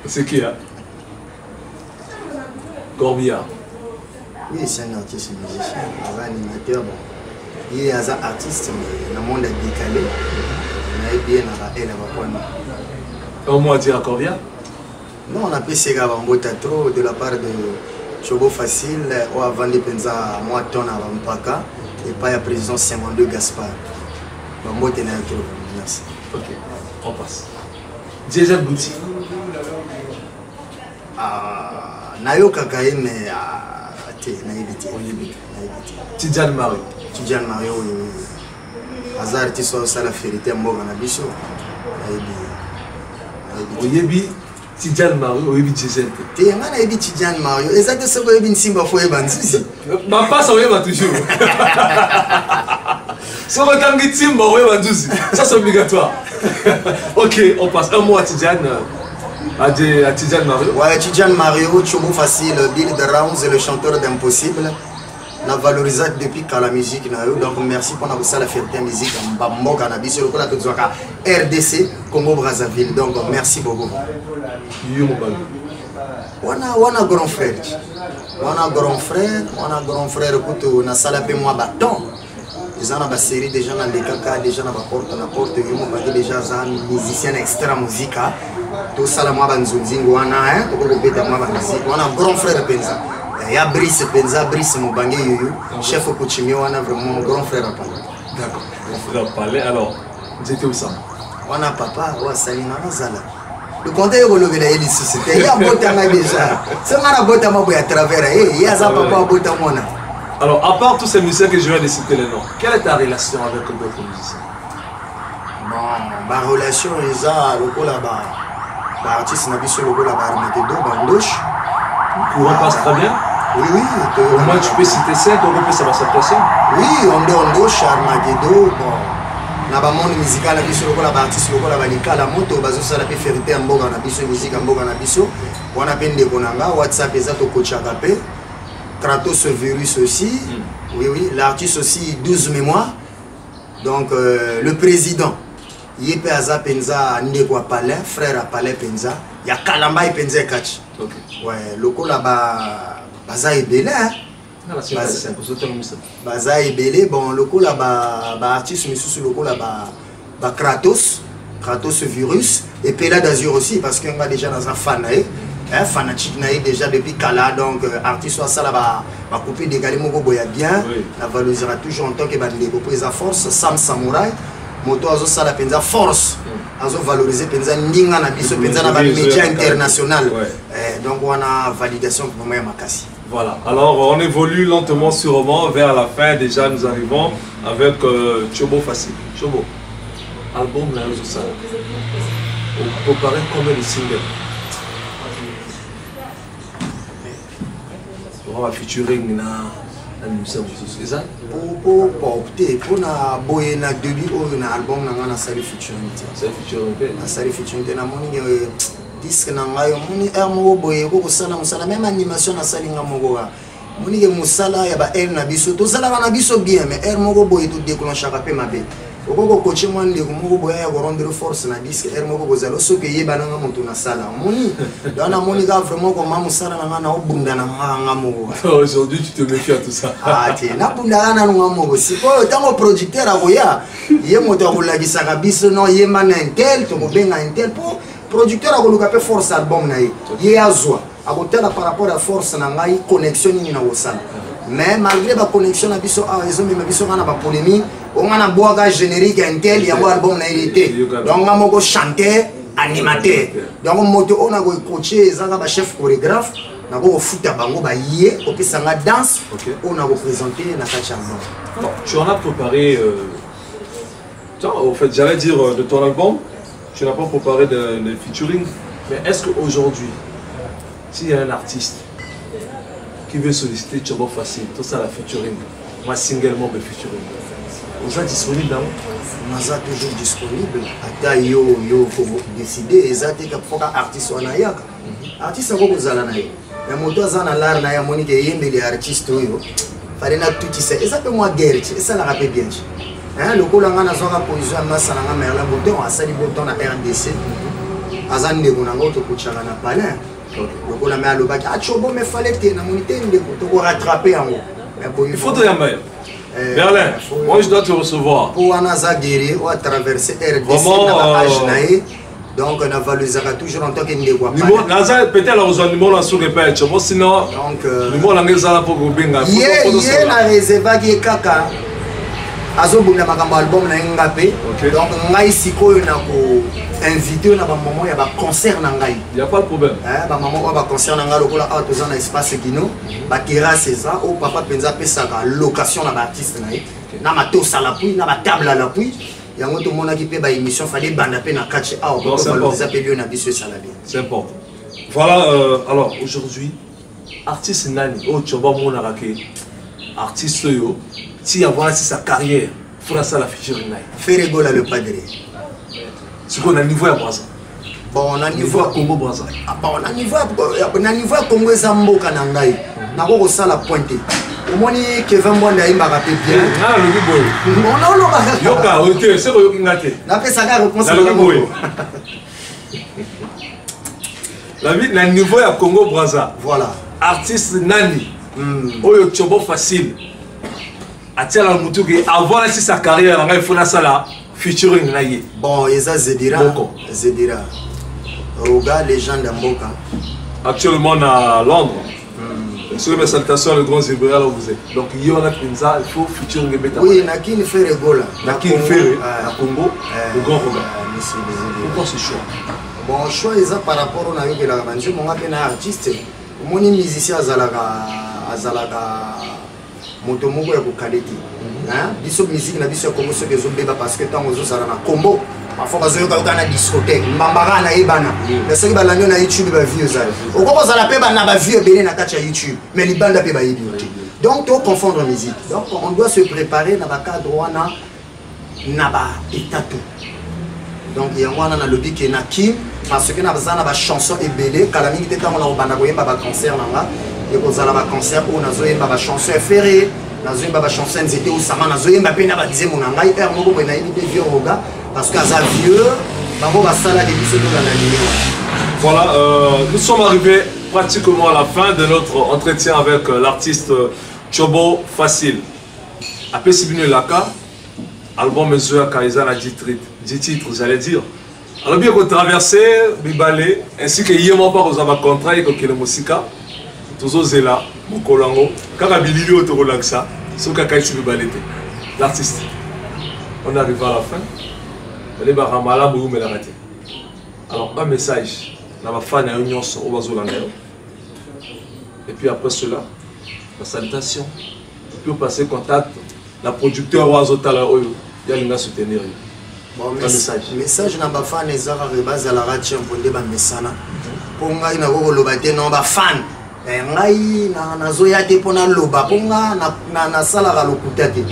S2: C'est qui, hein? Corbillard.
S1: Oui, c'est un artiste musicien, un animateur. Il est un artiste, mais le monde est décalé.
S2: Un mot à dire à Corbillard?
S1: Non, on a pris ces gars trop de la part de Tchobo Facile, ou avant de penser à moi, ton avant Mpaka, et pas à la président 52 Gaspard. Merci.
S2: Ok, on passe. Diesel Bouti.
S1: Nayo Kakaye, mais naïbité.
S2: Tidjane Mario.
S1: Tidjane Mario, Hazard artiste au la vérité, moi, on a biso.
S2: Oyebi Tidjane Mario, Oyebi Diesel.
S1: Tu es un Oyebi Tidjane Mario. Exactement ce que Oyebi Nsimba faut ébanzi.
S2: Ma passe Oyeba toujours. Si on regarde Timba, Oyebanzi. Ça c'est obligatoire. Ok, on passe. Un mot à Tidjane. À Tidjane Mario.
S1: Ouais, Tidjane Mario, Tchobo Facile, Bill de Rounds, le chanteur d'Impossible. On a valorisé depuis quand la musique. Donc merci pour nous la fierté de la musique. RDC, Congo Brazzaville. Donc merci beaucoup. On a grand frère. On a grand frère. Écoute, on a salapé moi bâton. Ils ont une série de gens dans les caca, des gens dans la porte. Ils ont déjà des musiciens extra musique. Tout ça, moi, on a un grand frère Penza. Il y a Brice Penza, Brice Moubangue Yoyo, chef au Couchimio, on a vraiment mon grand frère à parler.
S2: D'accord, mon frère à parler. Alors, vous étiez où ça?
S1: On a papa, on a Salina Zala. Le compte est relevé là, il est société. Il y a un beau temps déjà. C'est un beau temps à travers. Il y a un papa à beau temps.
S2: Alors, à part tous ces musiciens que je viens de citer les noms, quelle est ta relation avec d'autres musiciens?
S1: Bon, ma relation est à l'oco là-bas. L'artiste n'a pas sur l'oco là-bas, Armageddon, Bandoche.
S2: Le courant passe très bien?
S1: Oui, oui.
S2: Au moins, tu peux citer 5, on peut savoir sa pression.
S1: Oui, Bandoche, Armageddon, bon. Na ba monde musical na biso lokola ba artiste lokola ba likala moto bazo sala pe fierté mboga na biso musique mboga na biso wana pe ndeko nanga WhatsApp eza to kochaka pe Kratos virus aussi. Oui oui, l'artiste aussi 12 mémoires. Donc le président Yepe Aza Penza ndeko a Palais, frère à Palais Penza, ya Kalamba et Penza catch. OK. Ouais, lokola ba baza ebele hein. Baza ebele bon lokola ba artiste misusu lokola ba Kratos virus et Pela d'Azur aussi parce qu'on va déjà dans un fan fanatique déjà depuis Kala donc artiste soit ça là ba couper des galets moko boya bien la valorisera toujours en tant que bandeko prise à force Sam Samouraï moto azo sala penza force azo valoriser penza ndinga na biso penza na ba média international donc on a validation pour moi makasi.
S2: Voilà, alors on évolue lentement sûrement vers la fin. Déjà nous arrivons avec Tchobo Facile. Tchobo, album là où ça vous préparez combien de singles? On va featuring na musique c'est ça?
S1: Pour opter pour na boyer na début ou na album na sali featuring.
S2: C'est featuring
S1: na sali featuring na moni disque na ngayo moni mo boye ko sala musala même animation na sali nga moko moni ke musala ya ba na biso to sala na biso bien mais moko boye to déclencher pe mabe okoko coacher moi ndeko moko boye ya rendre force na disque moko kozalo so ke yeba na moto na sala moni dona moni ga vraiment ko musala na na obunda na nga moko.
S2: Aujourd'hui tu te méfies à tout ça.
S1: Ti na bunda na nga moko siko tango producteur akoya ye moto akolagisa ka biso no ye mana intel to mobenga intel po producteur a coloqué force album na ye azwa a côté par rapport à force na ngai connexion ni na wosala mais malgré la connexion na biso a raison mais biso na ba polémique on a boaga générique intel ya album na été donc on moko chanter animateur donc moto on a coaché ezanga ba chef chorégraphe nako futa bango ba yé opé sanga danse on a représenté na kachamba.
S2: Tu en as préparé en fait j'allais dire de ton album, tu n'as pas préparé de featuring, mais est-ce qu'aujourd'hui s'il y a un artiste qui veut solliciter Tchobo Facile, tout ça la featuring, moi singlement de featuring, vous êtes disponible là?
S1: On est toujours disponible. Ata yo faut décider exactement qu'il faut qu'un artiste soit naïa. Artiste c'est quoi vous allez naïa? Mais moi toi ça na l'art naïa monique yembe les artistes yo. Fallait na tout ça. Et ça peut moi guerre. Et ça la rappelle bien. Hein le coup là on a zoa position massa na merla bouton a sali bouton na RDC. Azan de kuna ngoto kuchanga na palin. Le coup là mais le bac a Tchobo mais fallait que na monité de ko rattraper en haut.
S2: Il faut te yambaye. Merlin, moi je dois te recevoir.
S1: Pour Anaza Guéri, on a traversé RDC, donc on a valorisé toujours en tant que Ndegwa.
S2: Naza peut-être la rejoindre numéro là sur le page, sinon numéro là ngeza pour Benga.
S1: Yé na réserva qui kaka. Azo bunda makambo album na ngapé. Donc ngai sikoyo na ko invité na ba moment ya ba concert na ngai.
S2: Il y a pas de problème.
S1: Ba moment ba concert na ngai lokola a tous na espace Guino, ba terrasse ça au papa penza pesa ka location na ba artiste na ye. Na mato sala puis na ba table à l'appui. Yango to mona ki pe ba émission fallait banda pe na catch out pour valoriser pe lieu na biso salade.
S2: C'est important. Voilà alors aujourd'hui artiste nani o Tchobo mona rake artiste yo si avoir sa carrière il faut ça la featuring naï.
S1: Ferregola le padre.
S2: Ce qu'on a niveau à Brazza.
S1: Bon on a niveau
S2: à Congo Brazza.
S1: Bon on a niveau à Congo Zamboka na ngai. Na ko ça la pointe. Au moins Kevin Mwanda imba rapé bien.
S2: Ah le biboy.
S1: On a lo
S2: yoka OK, c'est ko ngate.
S1: Na pesa ka réponse
S2: na biboy. La vie na niveau à Congo Brazza.
S1: Voilà.
S2: Artiste nani. Oyo Tchobo Facile. Atia la mutuki avant sa carrière il faut ça la featuring naïe.
S1: Bon eza Zedira. Zedira. Roga légende Mboka.
S2: Actuellement à Londres. Sur mes salutations le grand Zébéa là où vous êtes. Donc il y a il faut featuring beta.
S1: Oui, Nakin Ferregola.
S2: Nakin Ferre à Congo. Le grand Roga. Pourquoi ce choix?
S1: Bon choix eza par rapport au naïe que la banjo mon appel artiste. Mon musicien azalaga moto moko ya kokaleti hein biso musique na biso comme ce que zobeba parce que tant ozo sala na combo parfois bazo ka na discothèque mbambara na ebana mais ce qui ba lanyo na YouTube ba vieux ça okoko sala pe ba na ba vieux belé na kacha YouTube mais libanda pe ba yebi donc to confondre musique donc on doit se préparer na ba cadre wana na ba étato donc il y a wana na lobby ke na kim parce que na bazana ba chanson ebelé kala mingi te tango na obanda ko yemba ba concert nanga et qu'on a un concert où on a joué ma chanson ferrée, on a joué ma chanson c'était où ça m'a joué ma peine à baptiser mon angai et on a évité vieux roga parce qu'à ça vieux, on va saler des bisous dans la ligne.
S2: Voilà, nous sommes arrivés pratiquement à la fin de notre entretien avec l'artiste Tchobo Facile. Après Sibine Laka, album Mesure Kaizan a 10 titres, vous allez dire. Alors bien qu'on traversé Bibalé ainsi que hier pas vous avez contrat et que le Mosika. Tozozela Mokolango kaka bilili otolaksa soka kaisi bibalete l'artiste. On arrive à la fin. Les baramala boum me la raté. Alors un message na ba fan na nyonso o bazolanga. Et puis après cela la salutation. Et puis passer contact la producteur Wazotala oyo ya linga soutenir.
S1: Bon message na ba fan ezara rebaza la ratia mponde ba mesana. Ponga ina ko lobate no ba fan. Ngai na zoya te pona loba ponga na sala ga lokuta te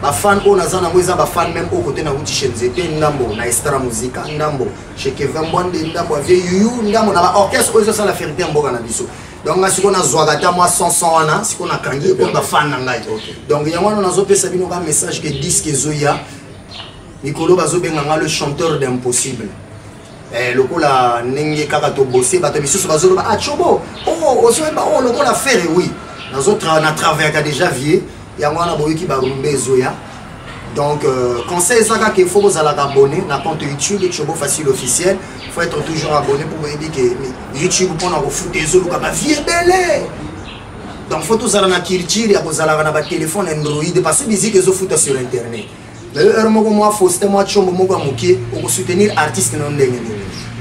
S1: ba fan on a zana ngoza ba fan même au côté na uti chenzete ndambo na extra musique ndambo chez Kevin Mwanda ndambo avec yu ndambo na ba orchestre ozo sala ferité mboka na biso donc nga siko na zwagata moi 100 wana siko na kangi ko ba fan na ngai donc yango na zo pesa bino ka message que disque zoya Nikolo bazo benga le chanteur d'impossible. Lokola nenge kaka to bosser bato bisusu bazolo ba Tchobo oh ozoemba oh lokola faire oui dans autres on a travaillé déjà vieux yango na boyiki ba rumbe zoya donc conseil zaka qu'il faut vous aller abonner na compte YouTube Tchobo Facile officiel faut être toujours abonné pour vous dire que YouTube pour na refuter zolo ka ba vieux belé donc faut tous aller na culture ya kozala na ba téléphone Android parce que musique zo futa sur internet. D'ailleurs, moi, faut moi chombo moko moké pour soutenir artiste non ndenge.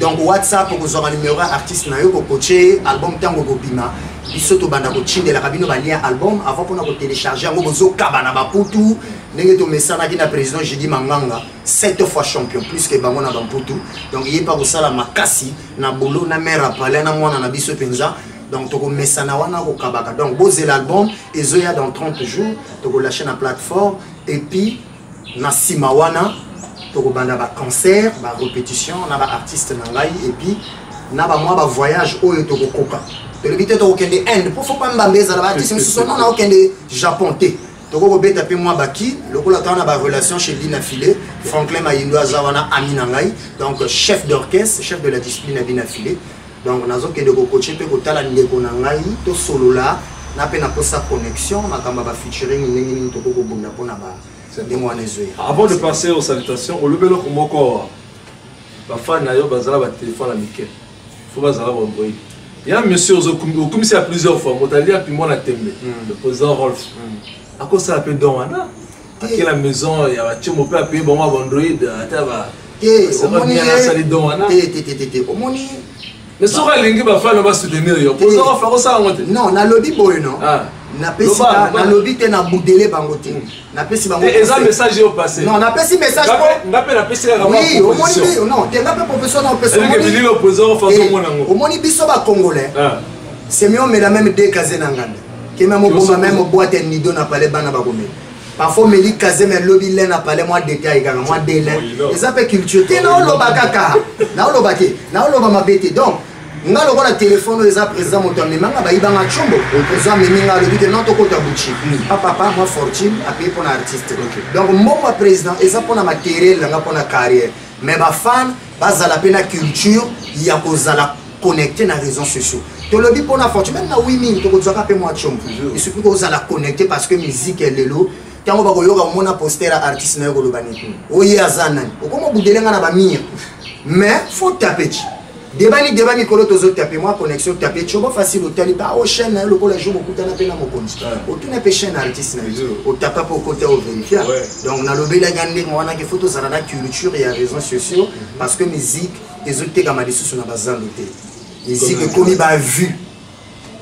S1: Donc WhatsApp pour vous avoir numéro artiste na yo ko coacher album tango ko pima biso to banda ko tindela kabino ba lien album avant pour na ko télécharger ngo bozo kabana ba putu ndenge to mesana ki na président Jedi Manganga 7 fois champion plus que bango na ba putu donc il pas ko sala makasi na bolo na mera pale na mwana na biso penza donc to ko mesana wana ko kabaka donc boze l'album ezoya dans 30 jours to ko lâcher na plateforme et puis na simawana to ko banda ba concert ba répétition na ba artiste na ngai et puis na ba moi ba voyage oyo to ko koka le but est de okende Inde pour faut pas mbambeza la artiste mais ce non na okende Japon té to ko beta pe moi baki lokola tana ba relation chez Dina Filé Franklin Mayindo azawana Amina ngai donc chef d'orchestre chef de la discipline Dina Filé donc nazo kende ko coacher pe ko tala ndeko na ngai to solo la na pe na posa connexion makamba ba featuring ndenge to ko bonga pona ba de moi nezoe.
S2: Avant de passer aux salutations au lobelo ko moko ba fan na yo bazala ba téléphone à Mickey faut bazala ba Android. Il y a un monsieur au commissaire à plusieurs fois, Motalia puis moi la tembe, le président Rolf. À quoi ça appelle Donwana? À quelle la maison il y a un petit mot à payer bon Android, c'est pas bien la salle Donwana. Mais sur la langue va faire le bas soutenir yo. Président faire ça en
S1: non, na lobby boy non. Na pesi na lobby te na boudele bangote. Na pesi bangote.
S2: Et ça message au passé.
S1: Non, na pesi message
S2: pour na pe na pesi la
S1: oui, au moni non, te na pe professeur na pesi.
S2: Et le président faire mon nango.
S1: Au moni biso ba congolais. C'est mieux mais la même deux casé na nganda. Ke même au même boîte nido na parler bana ba gomé. Parfois meli casé mais lobby là na parler moi détail ga moi délai. Et ça fait culture. Te na lo bakaka. Na lo bake. Na lo ba mabete. Donc nga lokola téléphone eza président motambe manga ba ibanga chombo eza meninga le but non to kota buchi papa moi fortune a payé pour un artiste donc mon président eza pour na matériel nga pour na carrière mais ba fan bazala pe na culture ya kozala connecter na réseaux sociaux to lobi pour na fortune même na 8000 to kozaka pe moi chombo il suffit que ozala connecter parce que musique est lelo tango ba koyoka mona poster artiste na yo kolobani oyi azana okomo budelenga na ba mire mais faut taper Debani kolo tozo taper moi connexion taper chobo facile au taliba au chaîne le ko la jour beaucoup na pe na mokonzi au tout na pe chaîne artiste na au tapa pour côté au vérifier donc na lobe la gande moi na ke photo ça na culture et réseaux sociaux parce que musique les autres comme des sous na bazando té musique komi ba vu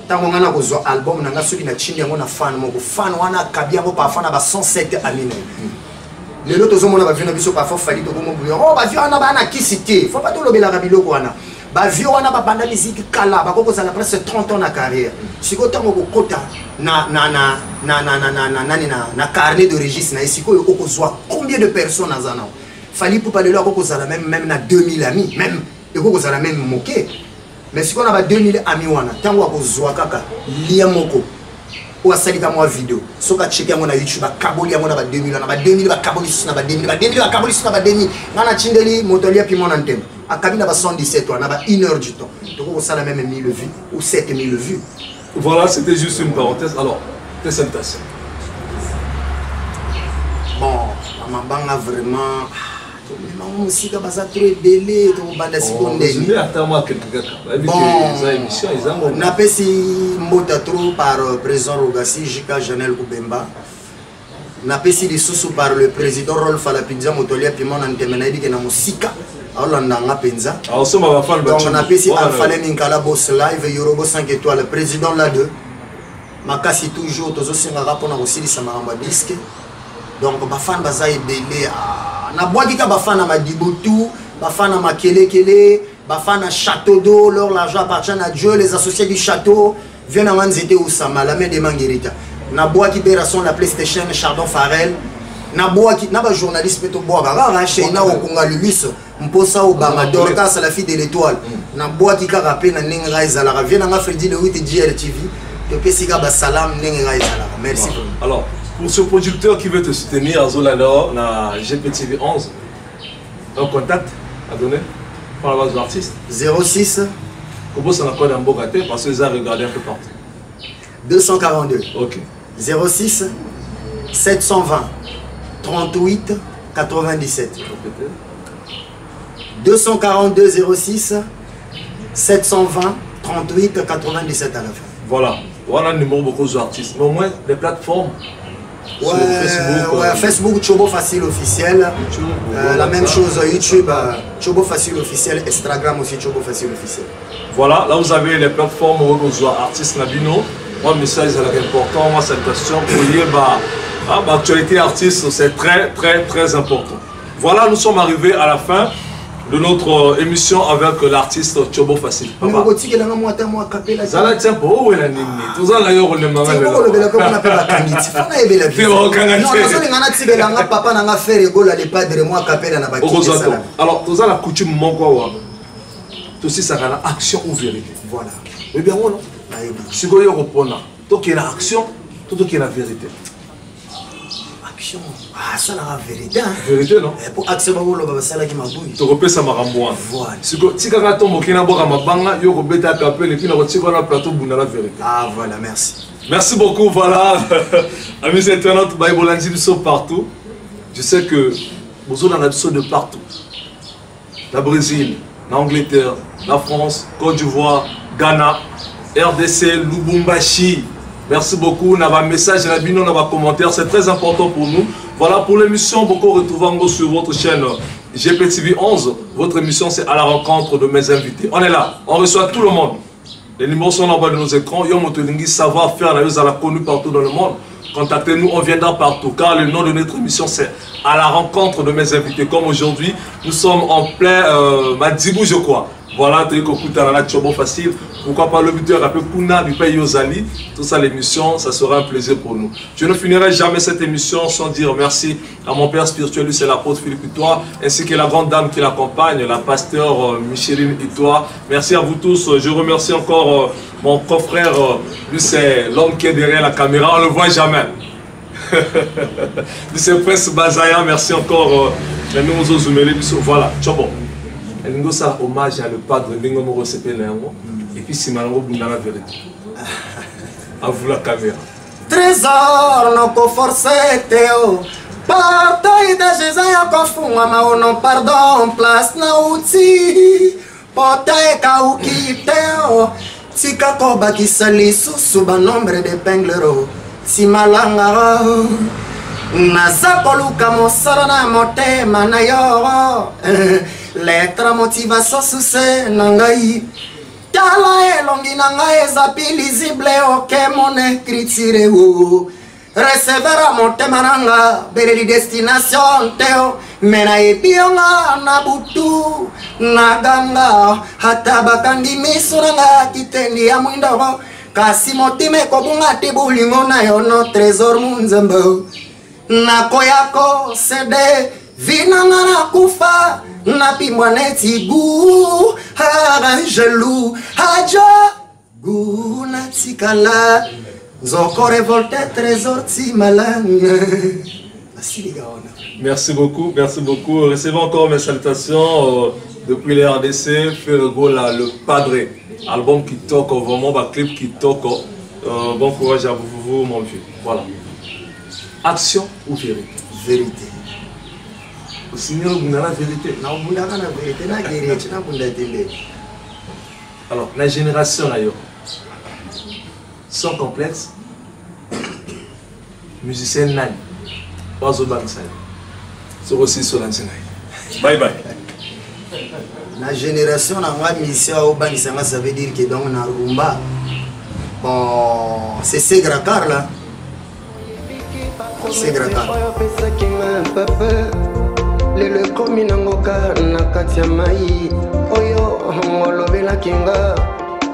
S1: tango ngana ko zo album na ngasoki na chindi ngo na fan moko fan wana kabia ngo pa fan na ba 107 amine les autres hommes on a vu na biso parfois fali to ko mo oh ba vu ana ba na kisité faut pas to lobela kabilo ko wana ba vieux wana ba banda musique kala ba koko ça presque 30 ans na carrière siko tango ko kota na carnet de registre na siko yo ko zwa combien de personnes azana fali pour parler là koko ça même na 2000 amis même et koko ça même moqué mais siko na ba 2000 amis wana tango ko zwa kaka lia moko ou asalika moi vidéo soka checker mon YouTube kaboli yango na ba 2000 na ba 2000 ba kaboli na ba 2000 ba 2000 ba kaboli na ba 2000 ngana chindeli motolia puis mon antenne akabina ba 117 on a ba 1 heure du temps donc on ça la même 1000 vues ou 7000 vues.
S2: Voilà, c'était juste une parenthèse. Alors tes salutations.
S1: Bon mabanga vraiment non musique baza trop belé to banda seconde
S2: je attends moi quelques gars ça émission ils ont
S1: na pesi mbota trop par président Rogasi Jika Janel Kubemba na pesi les sous par le président Rolf Alapinza Motolia Pimon Antemena dit que na musika Olanda nga penza donc na pesi Alpha Minkala boss live Yorobo 5 étoiles président là de makasi toujours tozo singa rapona aussi ça maramba disque donc ba fan baza belé na boakika bafana madibutu bafana makelekele bafana château d'eau leur l'argent appartient à Dieu les associés du château viennent en Nzete Oussama la main de Manguerita na boaki berason la PlayStation Chardon Farel na boaki na ba journaliste peto boaka rara chez na okonga lulis mposa Obama Dorcas la fille de l'étoile na boaki ka rappel na ninga ezala viennent en Freddy le 8 GRTV to pesika ba salam ninga ezala merci.
S2: Alors pour ce producteur qui veut te soutenir, Zolano, na GPTV 11, un contact à donner par la base d'artiste
S1: 06.
S2: Comment ça n'a pas d'embogaté parce que les a regardé un peu partout.
S1: 242.
S2: Ok.
S1: 06 720 38 97. 242 06 720 38 97 à la fin.
S2: Voilà. Voilà le numéro beaucoup d'artistes. Mais au moins les plateformes. sur Facebook.
S1: Ouais, Facebook, Chobo Facile officiel. La même chose YouTube, Chobo Facile officiel. Instagram aussi, Chobo Facile officiel.
S2: Voilà, là vous avez les plateformes où vous jouez artiste Nabino. Moi, message est important. Moi, salutation pour dire actualité artiste, c'est très important. Voilà, nous sommes arrivés à la fin de notre émission avec l'artiste Chobo Facile. Papa. Zala tiens pour où est la nini? Tous en l'ailleurs on est maman. Alors, tous en la coutume mon quoi? Tout ça c'est la action ou vérité.
S1: Voilà.
S2: Mais bien non. Si vous reprenez, tout qui est la action, tout qui est la vérité.
S1: Action. Ah, ça la vérité.
S2: Vérité, non?
S1: Pour action, ça la qui m'a bouillé.
S2: Tu repères ça, ma ramboine.
S1: Voilà.
S2: Si tu as ton mot qui n'a pas ma banga, tu repères ta capelle et puis tu repères la plateau pour la vérité.
S1: Ah, voilà, merci.
S2: Merci beaucoup, voilà. Amis internautes, Baïbolandi, nous sommes partout. Je sais que vous en avez de partout. La Brésil, l'Angleterre, la France, Côte d'Ivoire, Ghana, RDC, Lubumbashi. Merci beaucoup. On a un message, on a un commentaire. C'est très important pour nous. Voilà pour l'émission. Beaucoup retrouvons sur votre chaîne GPTV 11. Votre émission, c'est à la rencontre de mes invités. On est là. On reçoit tout le monde. Les numéros sont en bas de nos écrans. Yom Motolingi, savoir-faire, nous allons connu partout dans le monde. Contactez-nous, on viendra partout. Car le nom de notre émission, c'est à la rencontre de mes invités. Comme aujourd'hui, nous sommes en plein Madibou, je crois. Voilà, tu as Chobo Facile. Pourquoi pas le buteur un peu Kuna du pays Yozali. Tout ça, l'émission, ça sera un plaisir pour nous. Je ne finirai jamais cette émission sans dire merci à mon père spirituel, c'est l'apôtre Philippe Itois, ainsi que la grande dame qui l'accompagne, la pasteur Micheline Itois. Merci à vous tous. Je remercie encore mon confrère, lui c'est l'homme qui est derrière la caméra, on ne le voit jamais. Lui c'est Prince Bazaya, merci encore. Voilà, Chobo. Elle ça hommage à le padre et puis c'est malheureux pour la vérité. À vous la caméra.
S1: Trésor non conforce Théo. Portail de Jésus yako funga maono pardon place na uti. Portail kauki Théo. Tika koba kisali susuba nombre de penglero. Si malanga. Naza koluka mosara na motema na yo. Lettre motivation sous nangai. Tala elongi nangai zapi lisible oke mon écriture ou. Recevera motema nanga bere destination teo. Mena ebionga na butu na ganga hata bakandi misuranga kitendi ya mwindo. Kasi motime kobunga tibulingo na yo no trésor munzembo. Nako yako sede vinanga na kufa napi mwaneti gu jelou haja gu natikala zoko révolté trésor ti malan.
S2: Merci beaucoup, merci beaucoup. Recevez encore mes salutations depuis les RDC. Fergo là, le padre, album qui toque vraiment, clip qui toque. Bon courage à vous, mon vieux. Voilà. Action ou vérité?
S1: Vérité.
S2: Au Seigneur, vous avez la vérité. Alors, la génération d'ailleurs, sans complexe, musicien Nani, pas au banc, c'est aussi sur l'ancien. Bye bye.
S1: La génération, la musicien au banc, ça veut dire que dans la rumba, bon, c'est ces grands cars là. C'est grand. Lelo komi nangoka nakatia mai oyo ngolobela kinga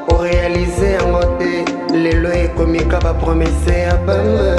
S1: o réaliser ngote lelo ekomi ka ba promesse ya bamba.